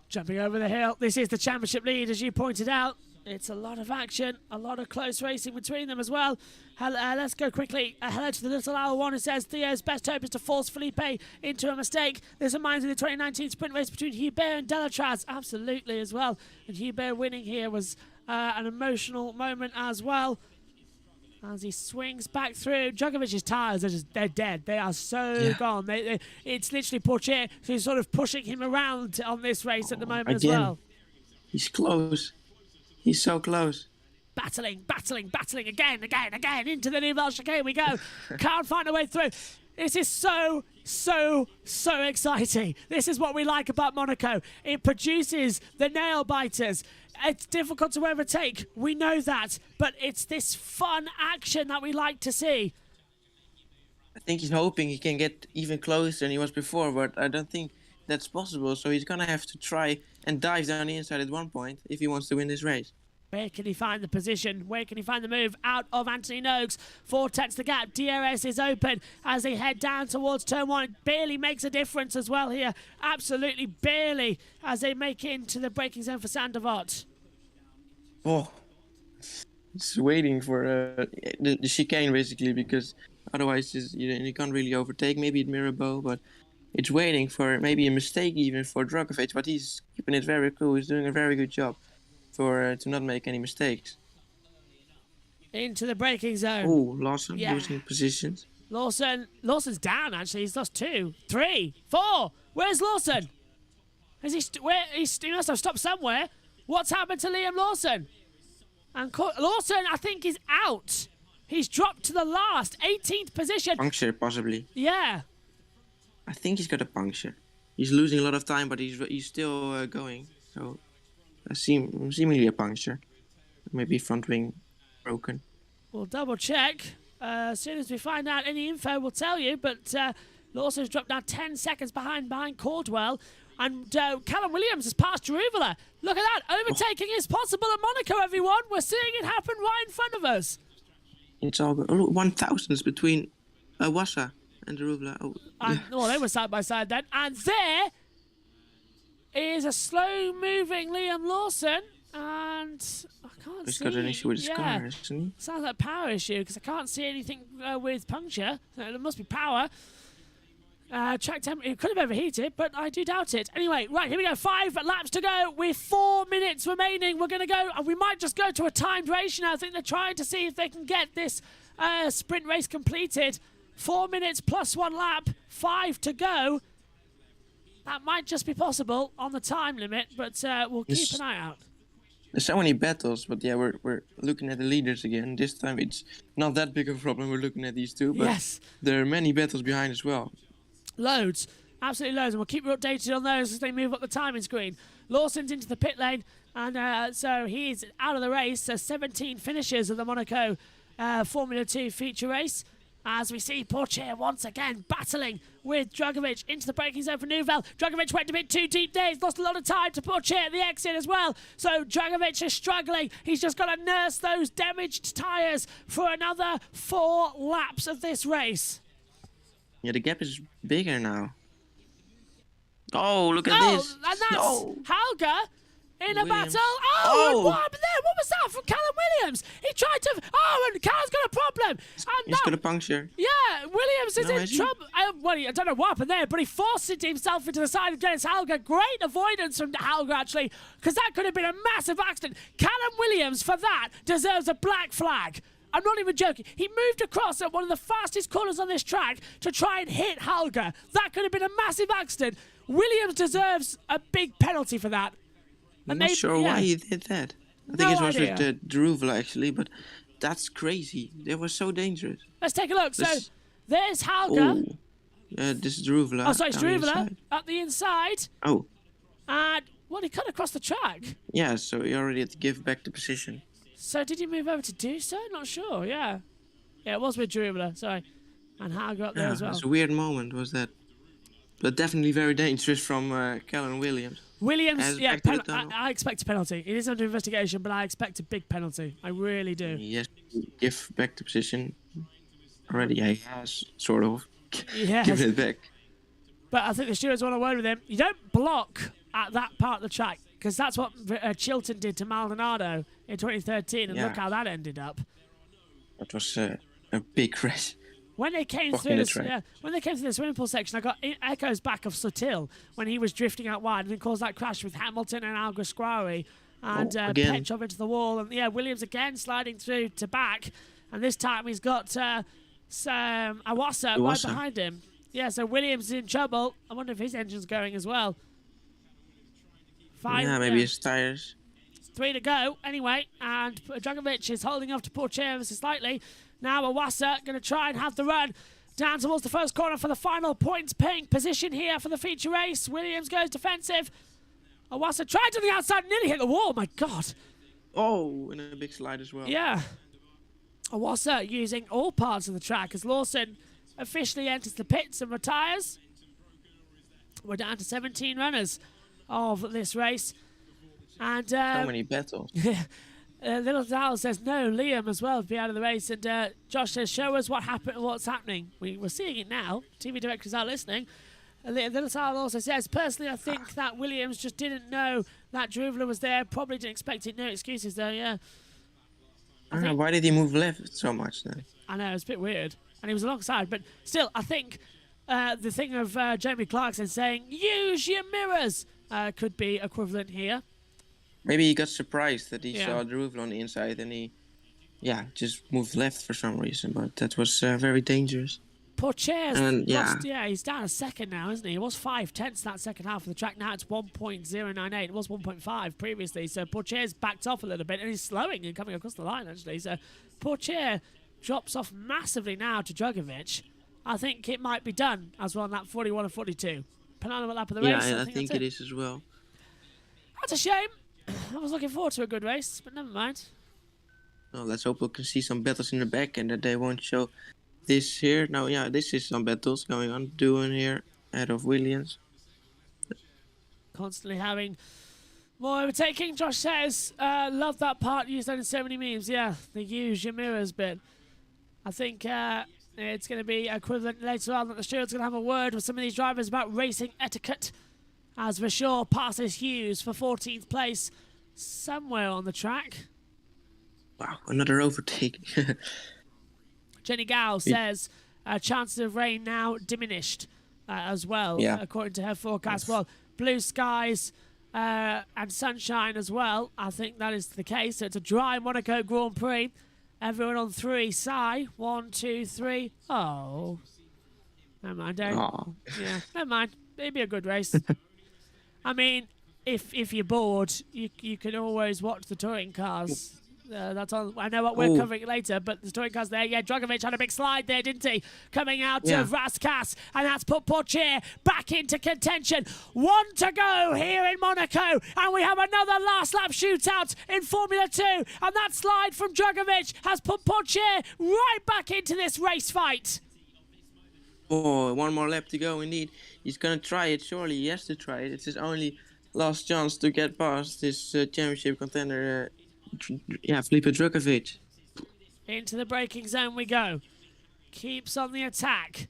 Speaker 1: Jumping over the hill. This is the championship lead, as you pointed out. It's a lot of action, a lot of close racing between them as well. Let's go quickly. Hello to the little owl one who says Theo's best hope is to force Felipe into a mistake. This reminds me of the 2019 sprint race between Hubert and Delatraz. Absolutely as well. And Hubert winning here was an emotional moment as well. As he swings back through, Djokovic's tyres are they're dead. They are so gone. It's literally Portier who's sort of pushing him around on this race at the moment as well.
Speaker 2: He's close. He's so close.
Speaker 1: Battling again into the Nouvelle chicane we go. Can't find a way through. This is so exciting. This is what we like about Monaco. It produces the nail biters. It's difficult to overtake. We know that. But it's this fun action that we like to see.
Speaker 2: I think he's hoping he can get even closer than he was before, but I don't think that's possible. So he's going to have to try and dive down the inside at one point if he wants to win this race.
Speaker 1: Where can he find the position? Where can he find the move? Out of Anthony Nogues. 4/10 the gap. DRS is open as they head down towards turn 1. It barely makes a difference as well here. Absolutely barely as they make into the braking zone for Sandevot.
Speaker 2: Oh, it's waiting for the chicane basically, because otherwise you can't really overtake. Maybe at Mirabeau, but it's waiting for maybe a mistake even for Djokovic. But he's keeping it very cool. He's doing a very good job to not make any mistakes.
Speaker 1: Into the braking zone.
Speaker 2: Oh, Lawson losing positions.
Speaker 1: Lawson's down actually. He's lost 2, 3, 4. Where's Lawson? Is he must have stopped somewhere. What's happened to Liam Lawson? And Lawson, I think, is out. He's dropped to the last 18th position.
Speaker 2: Puncture, possibly.
Speaker 1: Yeah.
Speaker 2: I think he's got a puncture. He's losing a lot of time, but he's still going. So, seemingly a puncture. Maybe front wing broken.
Speaker 1: We'll double check. As soon as we find out any info, we'll tell you. But Lawson's dropped now 10 seconds behind Caldwell. And Callum Williams has passed Jeruvela. Look at that. Overtaking is possible at Monaco, everyone. We're seeing it happen right in front of us.
Speaker 2: It's all good. 1,000s between Wassa and Jeruvela.
Speaker 1: Well, they were side by side then. And there is a slow-moving Liam Lawson. And I can't see.
Speaker 2: He's got an issue with his car, hasn't he?
Speaker 1: Sounds like a power issue because I can't see anything with puncture. So there must be power. Track temp, it could have overheated, but I do doubt it. Anyway, right, here we go. 5 laps to go with 4 minutes remaining. We're going to go, we might just go to a timed race now. I think they're trying to see if they can get this sprint race completed. 4 minutes plus 1 lap, 5 to go. That might just be possible on the time limit, but we'll keep an eye out.
Speaker 2: There's so many battles, but yeah, we're looking at the leaders again. This time it's not that big of a problem. We're looking at these two, but there are many battles behind as well.
Speaker 1: Loads. Absolutely loads, and we'll keep you updated on those as they move up the timing screen. Lawson's into the pit lane, and so he's out of the race. So 17 finishers of the Monaco Formula 2 feature race. As we see Pourchaire once again battling with Dragovic into the braking zone for Nouvelle. Dragovic went a bit too deep there. He's lost a lot of time to Pourchaire at the exit as well. So Dragovic is struggling. He's just got to nurse those damaged tyres for another 4 laps of this race.
Speaker 2: Yeah, the gap is bigger now. Oh, look at this.
Speaker 1: And that's
Speaker 2: No.
Speaker 1: Helga in a
Speaker 2: Williams.
Speaker 1: battle. And what happened there? What was that from Callum Williams? He tried to... and Callum's got a problem. And
Speaker 2: He's got a puncture.
Speaker 1: yeah, Williams is
Speaker 2: No,
Speaker 1: in
Speaker 2: is he?
Speaker 1: trouble. I don't know what happened there, but he forced himself into the side of Dennis Helga. Great avoidance from Helga, actually, because that could have been a massive accident. Callum Williams, for that, deserves a black flag. I'm not even joking. He moved across at one of the fastest corners on this track to try and hit Helga. That could have been a massive accident. Williams deserves a big penalty for that.
Speaker 2: I'm not sure why he did that. I think it was with the Druvla, actually, but that's crazy. They were so dangerous.
Speaker 1: Let's take a look. So
Speaker 2: This-
Speaker 1: there's Helga.
Speaker 2: This is Druvla.
Speaker 1: Oh, sorry, it's
Speaker 2: down the
Speaker 1: Druvla
Speaker 2: inside.
Speaker 1: at the inside.
Speaker 2: Oh,
Speaker 1: And, well, he cut across the track.
Speaker 2: yeah, so he already had to give back the position.
Speaker 1: So did he move over to do so? Not sure, yeah. Yeah, it was with Drubler, sorry. And Helga up there
Speaker 2: Yeah,
Speaker 1: as well.
Speaker 2: it's a weird moment, was that? But definitely very dangerous from Callum Williams.
Speaker 1: Williams,
Speaker 2: As
Speaker 1: yeah,
Speaker 2: expected at tunnel.
Speaker 1: I expect a penalty. It is under investigation, but I expect a big penalty. I really do.
Speaker 2: He has to give back the position. Already, he has sort of
Speaker 1: Yes.
Speaker 2: given it back.
Speaker 1: But I think the stewards want a word with him. You don't block at that part of the track, because that's what Chilton did to Maldonado in 2013, and
Speaker 2: Yeah.
Speaker 1: look how that ended up.
Speaker 2: That was a big crash.
Speaker 1: When they came
Speaker 2: Blocking
Speaker 1: through
Speaker 2: the
Speaker 1: this,
Speaker 2: track.
Speaker 1: when they came through the swimming pool section, I got echoes back of Sutil when he was drifting out wide and then caused that crash with Hamilton and Alguersuari and
Speaker 2: again.
Speaker 1: Petchov into the wall. And yeah, Williams again sliding through to back, and this time he's got Awasa right
Speaker 2: Iwasa.
Speaker 1: behind him. Yeah, so Williams is in trouble. I wonder if his engine's going as well.
Speaker 2: Yeah, maybe his tires.
Speaker 1: 3 to go anyway, and Dragovic is holding off to Pourchaire ever so slightly. Now Awasa going to try and have the run down towards the first corner for the final points-paying position here for the feature race. Williams goes defensive. Awasa tried to the outside, nearly hit the wall. My God.
Speaker 2: Oh, and a big slide as well.
Speaker 1: Yeah. Awasa using all parts of the track as Lawson officially enters the pits and retires. We're down to 17 runners of this race. And
Speaker 2: So many battles.
Speaker 1: Little Dal says no, Liam as well to be out of the race, and Josh says show us what's happening. We're seeing it now. TV directors are listening. Little Dal also says personally I think that Williams just didn't know that Druvler was there. Probably didn't expect it. No excuses though. Yeah.
Speaker 2: Why did he move left so much then?
Speaker 1: I know, it's a bit weird. And he was alongside, but still, I think the thing of Jamie Clarkson saying, use your mirrors, could be equivalent here.
Speaker 2: Maybe he got surprised that he
Speaker 1: Yeah.
Speaker 2: saw Druvla on the inside and he, just moved left for some reason. But that was very dangerous.
Speaker 1: Pourchaire's
Speaker 2: And,
Speaker 1: lost, he's down a second now, isn't he? It was 5/10 that second half of the track. Now it's 1.098. It was 1.5 previously. So Pourchaire's backed off a little bit, and he's slowing and coming across the line, actually. So Pourchaire drops off massively now to Dragovic. I think it might be done as well on that 41 and 42. Penultimate lap of the race.
Speaker 2: Yeah, and I
Speaker 1: that's
Speaker 2: think it is as well.
Speaker 1: That's a shame. I was looking forward to a good race, but never mind.
Speaker 2: Well, let's hope we can see some battles in the back and that they won't show this here. Now, this is some battles going on, doing here ahead of Williams.
Speaker 1: Constantly having more overtaking. Josh says, love that part used in so many memes. Yeah, the use your mirrors bit. I think it's going to be equivalent later on that the steward's going to have a word with some of these drivers about racing etiquette as Vershaw passes Hughes for 14th place somewhere on the track.
Speaker 2: Wow, another overtake.
Speaker 1: Jenny Gow says chances of rain now diminished as well, according to her forecast. Well, blue skies and sunshine as well. I think that is the case. So it's a dry Monaco Grand Prix. Everyone on 3. Sai. 1, 2, 3. Oh. Never mind, don't.
Speaker 2: Aw.
Speaker 1: Yeah, never mind. It'd be a good race. I mean, if you're bored, you can always watch the touring cars That's on. I know what we're covering later, but the touring car's there. Yeah, Dragovic had a big slide there, didn't he? Coming out of Raskas, and that's put Portier back into contention. 1 to go here in Monaco, and we have another last lap shootout in Formula 2, and that slide from Dragovic has put Portier right back into this race fight.
Speaker 2: Oh, 1 more lap to go. Indeed, he's gonna try it. Surely he has to try it. It's his only last chance to get past this championship contender. Felipe Dragovic.
Speaker 1: Into the braking zone we go. Keeps on the attack.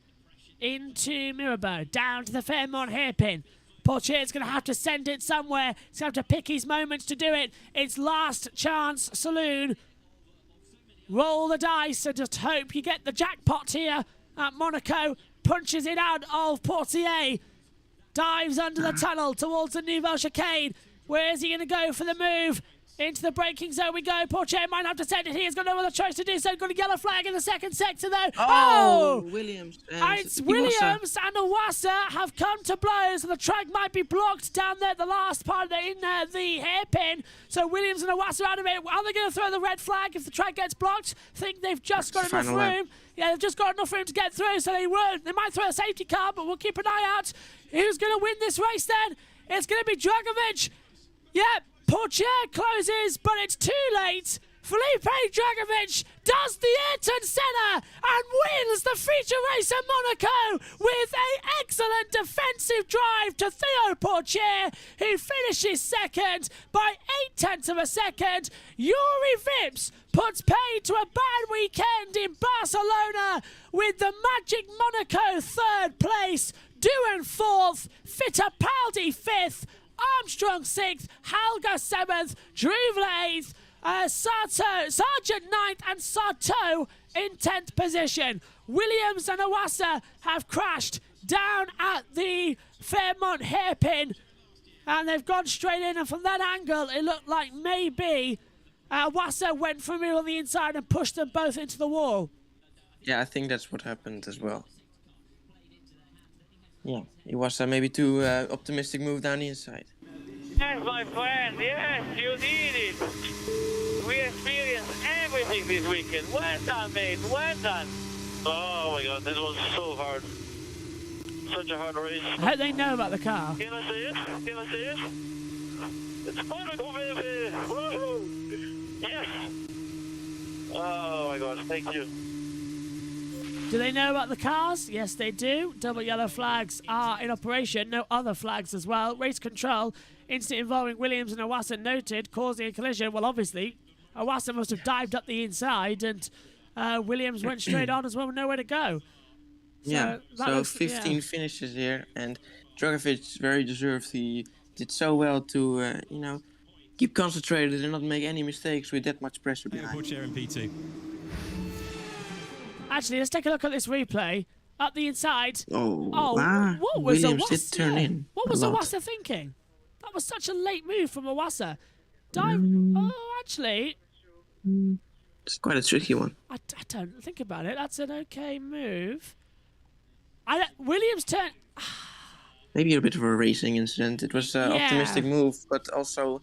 Speaker 1: Into Mirabeau. Down to the Fairmont hairpin. Portier's going to have to send it somewhere. He's going to have to pick his moments to do it. It's last chance saloon. Roll the dice and just hope you get the jackpot here at Monaco. Punches it out of Portier. Dives under the tunnel towards the Nouvelle chicane. Where is he going to go for the move? Into the braking zone we go. Portier might have to send it. He has got no other choice to do so. Got a yellow flag in the second sector though. Oh!
Speaker 2: Williams.
Speaker 1: And it's Williams and Iwasa have come to blows. And the track might be blocked down there at the last part in the hairpin. So Williams and Iwasa out of it. Are they going to throw the red flag if the track gets blocked? Think they've just got enough room. Yeah, they've just got enough room to get through, so they won't. They might throw a safety car, but we'll keep an eye out. Who's going to win this race then? It's going to be Dragovic. Yep. Portier closes, but it's too late. Felipe Dragovic does the Ayrton Senna and wins the feature race at Monaco with an excellent defensive drive to Theo Portier, who finishes second by 0.8 of a second. Yuri Vips puts paid to a bad weekend in Barcelona with the Magic Monaco third place, Doohan fourth, Fittipaldi fifth, Armstrong 6th, Halga 7th, Druvla 8th, Sargent 9th, and Sarto in 10th position. Williams and Iwasa have crashed down at the Fairmont hairpin, and they've gone straight in, and from that angle it looked like maybe Iwasa went from it on the inside and pushed them both into the wall.
Speaker 2: Yeah, I think that's what happened as well. Yeah, it was maybe too optimistic move down the inside.
Speaker 3: Yes, my friend, yes, you did it. We experienced everything this weekend. Well done, mate, well done. Oh my god, this was so hard. Such a hard race.
Speaker 1: I hope they know about the car.
Speaker 3: Can I see it? Can I see it? It's Monaco, baby! Woohoo! Yes! Oh my god, thank you.
Speaker 1: Do they know about the cars? Yes, they do. Double yellow flags are in operation. No other flags as well. Race control. Incident involving Williams and Iwasa noted, causing a collision. Well, obviously, Iwasa must have dived up the inside, and Williams went straight on as well with nowhere to go.
Speaker 2: So 15 finishes here, and Dragovic very deserved. He did so well to, keep concentrated and not make any mistakes with that much pressure behind.
Speaker 5: Portier in P2.
Speaker 1: Actually, let's take a look at this replay. Up the inside.
Speaker 2: What
Speaker 1: was
Speaker 2: Williams
Speaker 1: Iwasa?
Speaker 2: did turn in.
Speaker 1: What was Iwasa thinking? That was such a late move from Iwasa. Actually.
Speaker 2: It's quite a tricky one.
Speaker 1: I don't think about it. That's an okay move. Williams turned.
Speaker 2: Maybe a bit of a racing incident. It was an optimistic move, but also,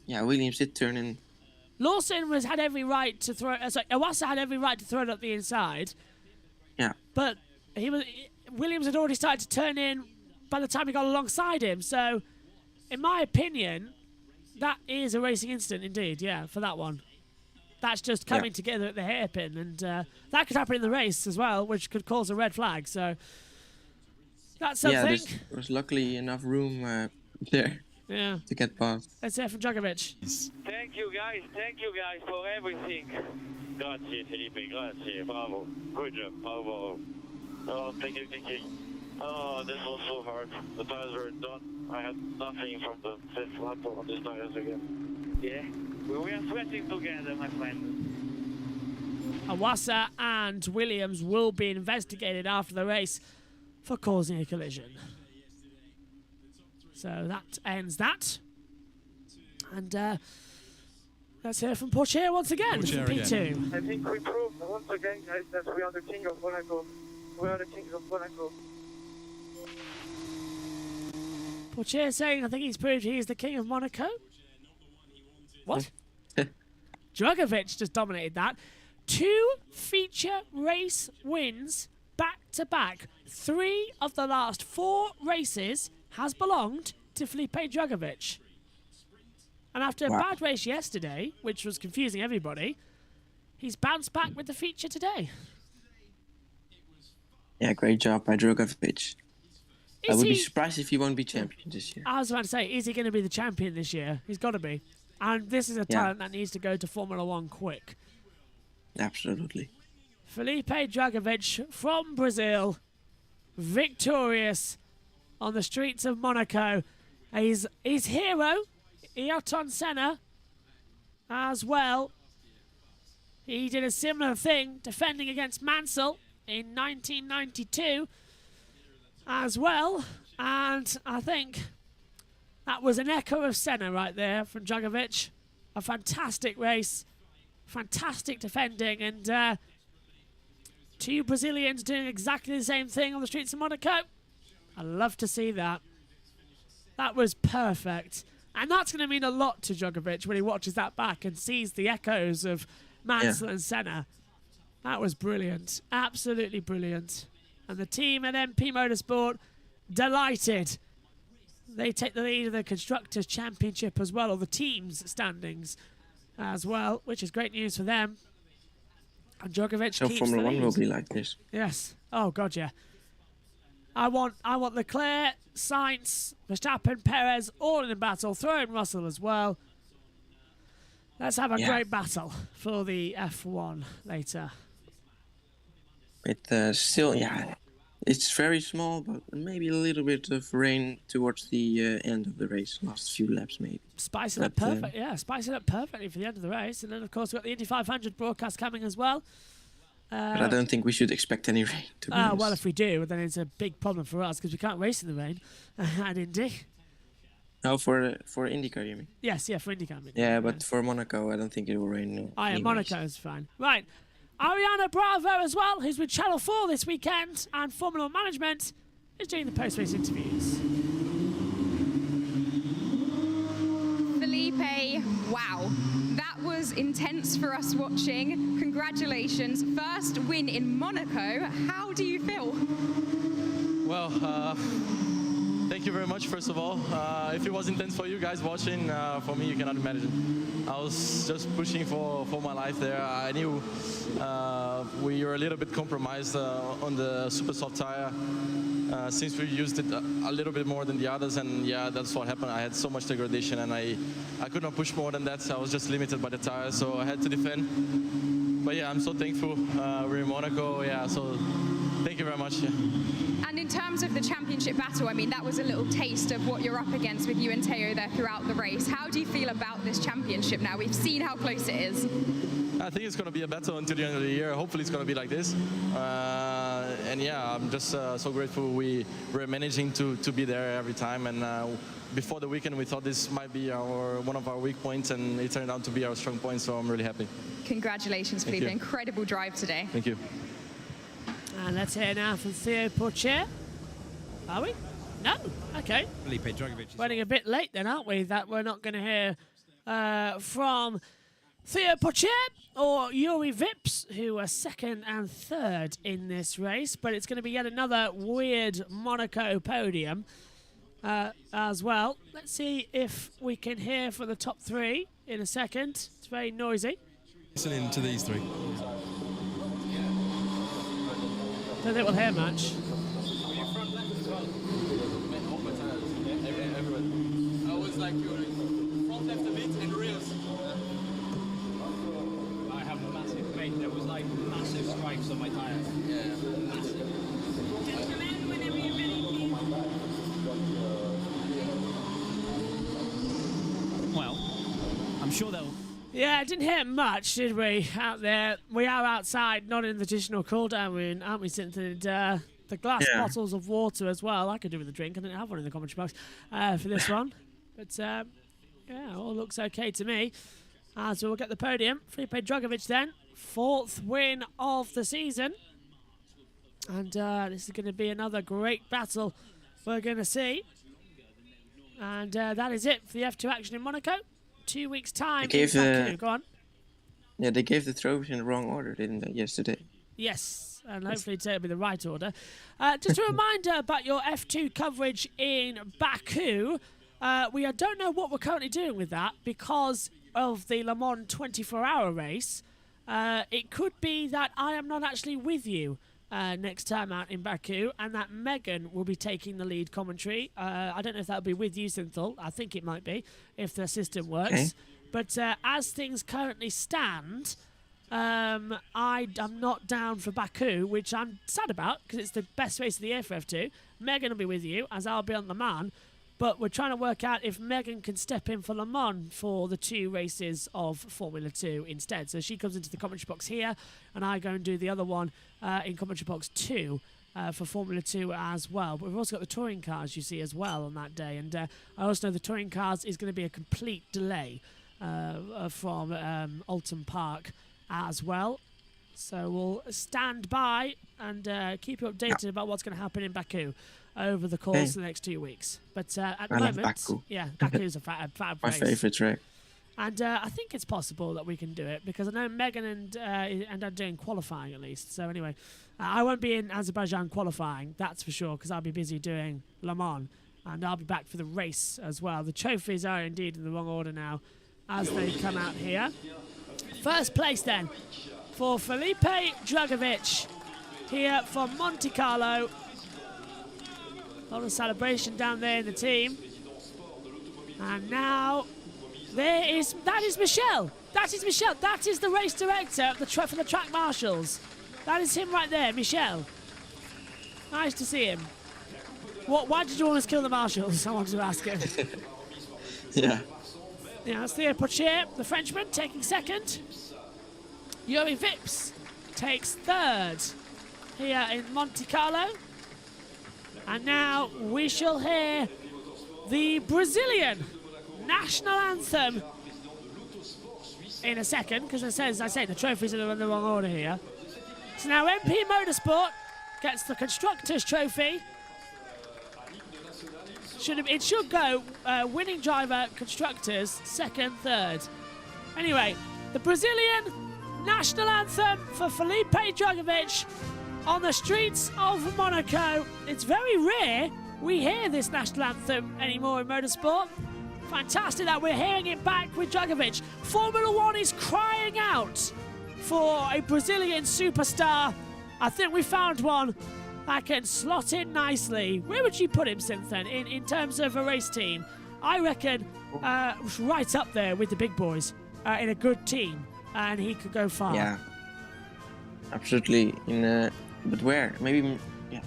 Speaker 2: Williams did turn in.
Speaker 1: Lawson had every right to throw. Iwasa had every right to throw it up the inside.
Speaker 2: Yeah.
Speaker 1: But Williams had already started to turn in by the time he got alongside him. So, in my opinion, that is a racing incident indeed. Yeah, for that one. That's just coming together at the hairpin, and that could happen in the race as well, which could cause a red flag. So that's something.
Speaker 2: Yeah, there was luckily enough room there.
Speaker 1: Yeah.
Speaker 2: To get past.
Speaker 1: Let's hear from Dragovic.
Speaker 3: Thank you guys for everything. Grazie Felipe, grazie, bravo. Good job, bravo. Oh, thank you. Oh, this was so hard. The tires were done. I had nothing from the fifth lap on these tires again. Yeah, we are sweating together, my friend.
Speaker 1: Iwasa and Williams will be investigated after the race for causing a collision. So that ends that. And let's hear from Portier once again from P2.
Speaker 7: I think we proved once again, guys, that we are the king of Monaco. We are the kings of Monaco.
Speaker 1: Portier saying, I think he's proved he is the king of Monaco. What? Drugovich just dominated that. 2 feature race wins back to back. 3 of the last 4 races has belonged to Felipe Drugovich. And after a bad race yesterday, which was confusing everybody, he's bounced back with the feature today.
Speaker 2: Yeah, great job by Drugovich. I would be surprised if he won't be champion this year.
Speaker 1: I was about to say, is he going to be the champion this year? He's got to be. And this is a talent that needs to go to Formula 1 quick.
Speaker 2: Absolutely.
Speaker 1: Felipe Drugovich from Brazil, victorious on the streets of Monaco. His hero, Ayrton Senna, as well. He did a similar thing, defending against Mansell in 1992 as well. And I think that was an echo of Senna right there from Drugovich. A fantastic race, fantastic defending, and 2 Brazilians doing exactly the same thing on the streets of Monaco. I love to see that. That was perfect. And that's going to mean a lot to Drugovich when he watches that back and sees the echoes of Mansell and Senna. That was brilliant. Absolutely brilliant. And the team at MP Motorsport, delighted. They take the lead of the Constructors' Championship as well, or the team's standings as well, which is great news for them. And Drugovich keeps
Speaker 2: Formula
Speaker 1: the lead.
Speaker 2: 1 will be like this.
Speaker 1: Yes. Oh, God, yeah. I want Leclerc, Sainz, Verstappen, Perez all in a battle. Throw in Russell as well. Let's have a great battle for the F1 later.
Speaker 2: It still, it's very small, but maybe a little bit of rain towards the end of the race. Last few laps, maybe.
Speaker 1: Spice it up perfect. Spice it up perfectly for the end of the race. And then, of course, we've got the Indy 500 broadcast coming as well.
Speaker 2: But I don't think we should expect any rain, to be honest.
Speaker 1: Well, if we do, then it's a big problem for us because we can't race in the rain at Indy.
Speaker 2: Oh, for IndyCar, you mean?
Speaker 1: Yes, for IndyCar.
Speaker 2: Yeah, but for Monaco, I don't think it will rain.
Speaker 1: Monaco is fine. Right. Ariana Bravo as well, who's with Channel 4 this weekend, and Formula 1 Management is doing the post-race interviews.
Speaker 8: Felipe, wow. That was intense for us watching. Congratulations. First win in Monaco. How do you feel?
Speaker 5: Well, thank you very much, first of all. If it was intense for you guys watching, for me, you cannot imagine. I was just pushing for my life there. I knew we were a little bit compromised on the super soft tire since we used it a little bit more than the others, and yeah, that's what happened. I had so much degradation, and I could not push more than that, so I was just limited by the tire, so I had to defend. But yeah, I'm so thankful. We're in Monaco, so thank you very much. Yeah.
Speaker 8: And in terms of the championship battle, I mean, that was a little taste of what you're up against with you and Teo there throughout the race. How do you feel about this championship now? We've seen how close it is.
Speaker 5: I think it's going to be a battle until the end of the year. Hopefully it's going to be like this. And yeah, I'm just so grateful we're managing to be there every time. And before the weekend, we thought this might be one of our weak points, and it turned out to be our strong point, so I'm really happy.
Speaker 8: Congratulations, Felipe. Incredible drive today.
Speaker 5: Thank you.
Speaker 1: And let's hear now from Theo Pourchaire. Are we? No? Okay.
Speaker 6: Felipe Drugovich.
Speaker 1: Running a bit late then, aren't we? That we're not going to hear from Theo Pourchaire or Yuri Vips, who are second and third in this race. But it's going to be yet another weird Monaco podium as well. Let's see if we can hear from the top 3 in a second. It's very noisy.
Speaker 9: Listening to these 3.
Speaker 1: Don't think we'll hear much.
Speaker 9: I was like front left a bit and rears. I have a massive pain. There was like massive stripes on my tires. Yeah, massive. Gentlemen, whenever you're ready, please.
Speaker 6: Well, I'm sure they'll...
Speaker 1: Yeah, didn't hear much, did we, out there? We are outside, not in the traditional cool-down room, aren't we, Cynthia? The glass bottles of water as well. I could do with a drink. I didn't have one in the commentary box for this one. But, yeah, all looks okay to me. So we'll get the podium. Felipe Drugovich then, 4th win of the season. And this is going to be another great battle we're going to see. And that is it for the F2 action in Monaco. 2 weeks' time in Baku. Go on.
Speaker 2: Yeah, they gave the trophies in the wrong order, didn't they, yesterday?
Speaker 1: Yes, and hopefully today will be the right order. Just a reminder about your F2 coverage in Baku. We don't know what we're currently doing with that because of the Le Mans 24-hour race. It could be that I am not actually with you next time out in Baku, and that Megan will be taking the lead commentary. I don't know if that'll be with you, Synthol. I think it might be, if the system works.
Speaker 2: Okay.
Speaker 1: But as things currently stand, I'm not down for Baku, which I'm sad about because it's the best race of the year for F2. Megan will be with you, as I'll be on Le Mans. But we're trying to work out if Megan can step in for Le Mans for the 2 races of Formula 2 instead. So she comes into the commentary box here, and I go and do the other one in commentary box 2 for Formula 2 as well. But we've also got the touring cars, you see, as well on that day. And I also know the touring cars is going to be a complete delay from Alton Park as well. So we'll stand by and keep you updated about what's going to happen in Baku over the course of the next 2 weeks. But at the
Speaker 2: I love
Speaker 1: moment,
Speaker 2: Baku.
Speaker 1: yeah, Baku's a fab
Speaker 2: My
Speaker 1: race.
Speaker 2: favorite track.
Speaker 1: And I think it's possible that we can do it because I know Megan and are doing qualifying at least. So anyway, I won't be in Azerbaijan qualifying, that's for sure, because I'll be busy doing Le Mans. And I'll be back for the race as well. The trophies are indeed in the wrong order now as they come out here. First place then for Felipe Drugovich here from Monte Carlo. A lot of celebration down there in the team. And now that is Michel. That is Michel. That is the race director of for the track marshals. That is him right there, Michel. Nice to see him. Why did you almost kill the marshals? I wanted to ask him.
Speaker 2: Yeah.
Speaker 1: Yeah, that's Theo Potier, the Frenchman, taking second. Yuri Vips takes third here in Monte Carlo. And now we shall hear the Brazilian national anthem in a second, because as I say, the trophies are in the wrong order here. So now MP Motorsport gets the Constructors' Trophy. It should go winning driver, Constructors, second, third. Anyway, the Brazilian national anthem for Felipe Drugovich on the streets of Monaco. It's very rare we hear this national anthem anymore in motorsport. Fantastic that we're hearing it back with Drugovich. Formula One is crying out for a Brazilian superstar. I think we found one that can slot in nicely. Where would you put him, Synthen, in terms of a race team? I reckon right up there with the big boys in a good team, and he could go far.
Speaker 2: Yeah. Absolutely. But where? Maybe. Yeah.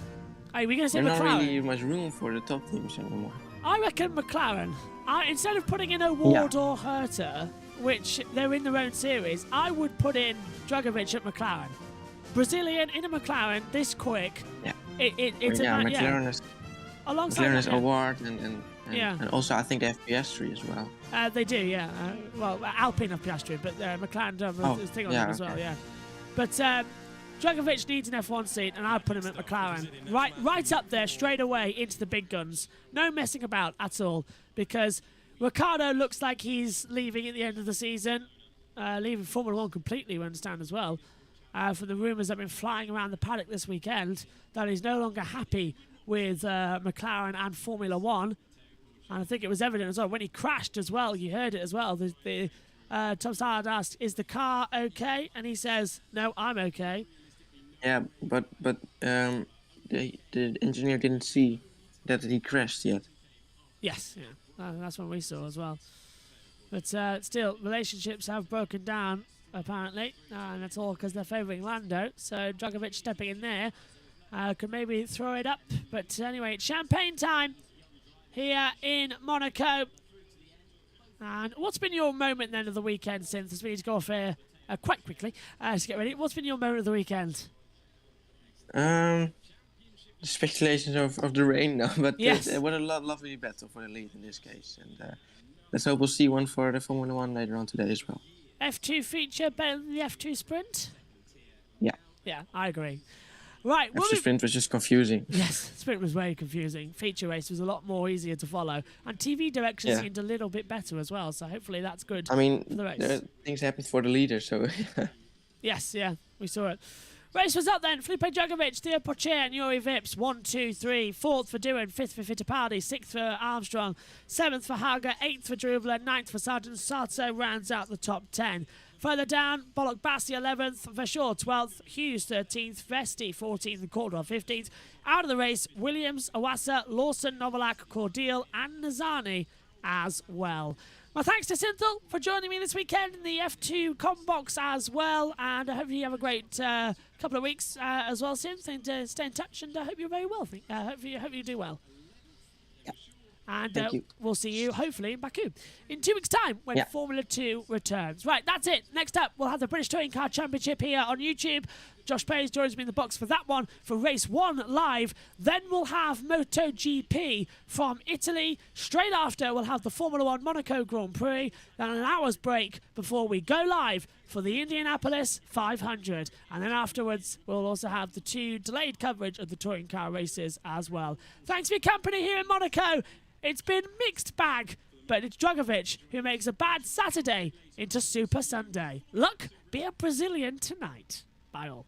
Speaker 1: Are we going to say
Speaker 2: There's
Speaker 1: McLaren?
Speaker 2: not really much room for the top teams anymore.
Speaker 1: I reckon McLaren. Instead of putting in Award or Herter, which they're in their own series, I would put in Drugovich at McLaren. Brazilian in a McLaren this quick.
Speaker 2: Yeah.
Speaker 1: It's
Speaker 2: McLaren is
Speaker 1: alongside
Speaker 2: McLaren is
Speaker 1: that,
Speaker 2: Award and also I think they have Piastri as well.
Speaker 1: they do, yeah. Well, Alpine have Piastri, but McLaren have a thing on them as well, yeah. But Drugovich needs an F1 seat, and I'd put him at McLaren. Right up there, straight away into the big guns. No messing about at all, because Ricciardo looks like he's leaving at the end of the season, leaving Formula 1 completely, we understand as well. From the rumours that have been flying around the paddock this weekend, that he's no longer happy with McLaren and Formula 1. And I think it was evident as well. When he crashed as well, you heard it as well. Tom Stallard asked, is the car okay? And he says, no, I'm okay.
Speaker 2: Yeah, but the engineer didn't see that he crashed yet.
Speaker 1: Yes, yeah. That's what we saw as well. But still, relationships have broken down, apparently. And that's all because they're favouring Lando. So Drugovich stepping in there could maybe throw it up. But anyway, it's champagne time here in Monaco. And what's been your moment then of the weekend, Synth? As we need to go off here quite quickly to get ready. What's been your moment of the weekend?
Speaker 2: The speculations of the rain now, but
Speaker 1: yes.
Speaker 2: What a lovely battle for the lead in this case. And let's hope we'll see one for the Formula 1 later on today as well.
Speaker 1: F2 feature better than the F2 sprint?
Speaker 2: Yeah.
Speaker 1: Yeah, I agree. Right,
Speaker 2: After sprint was just confusing.
Speaker 1: Yes, sprint was very confusing. Feature race was a lot more easier to follow, and TV direction seemed a little bit better as well. So hopefully that's good.
Speaker 2: I mean,
Speaker 1: for the race.
Speaker 2: Things happened for the leader, so.
Speaker 1: Yes, yeah, we saw it. Race was up then. Felipe Drugovich, Theo Pocher and Yuri Vips. 1, 2, 3. 4th for Doohan. 5th for Fittipaldi. 6th for Armstrong. 7th for Haga. 8th for Drubler. 9th for Sargent Sato rounds out the top 10. Further down, Bollock Bassi 11th. Verschoor 12th. Hughes 13th. Vesti 14th. And Caldwell 15th. Out of the race, Williams, Awasa, Lawson, Novalak, Cordial and Nazani as well. Well, thanks to Synthel for joining me this weekend in the F2 Combox as well, and I hope you have a great couple of weeks as well, Sim. Stay in touch, and I hope you're very well. Hope you do well.
Speaker 2: Yeah.
Speaker 1: And we'll see you hopefully in Baku in 2 weeks' time when Formula 2 returns. Right, that's it. Next up, we'll have the British Touring Car Championship here on YouTube. Josh Payes joins me in the box for that one, for race 1 live. Then we'll have MotoGP from Italy. Straight after, we'll have the Formula 1 Monaco Grand Prix. Then an hour's break before we go live for the Indianapolis 500. And then afterwards, we'll also have the 2 delayed coverage of the touring car races as well. Thanks for your company here in Monaco. It's been mixed bag, but it's Drugovich who makes a bad Saturday into Super Sunday. Luck, be a Brazilian tonight. Bye all.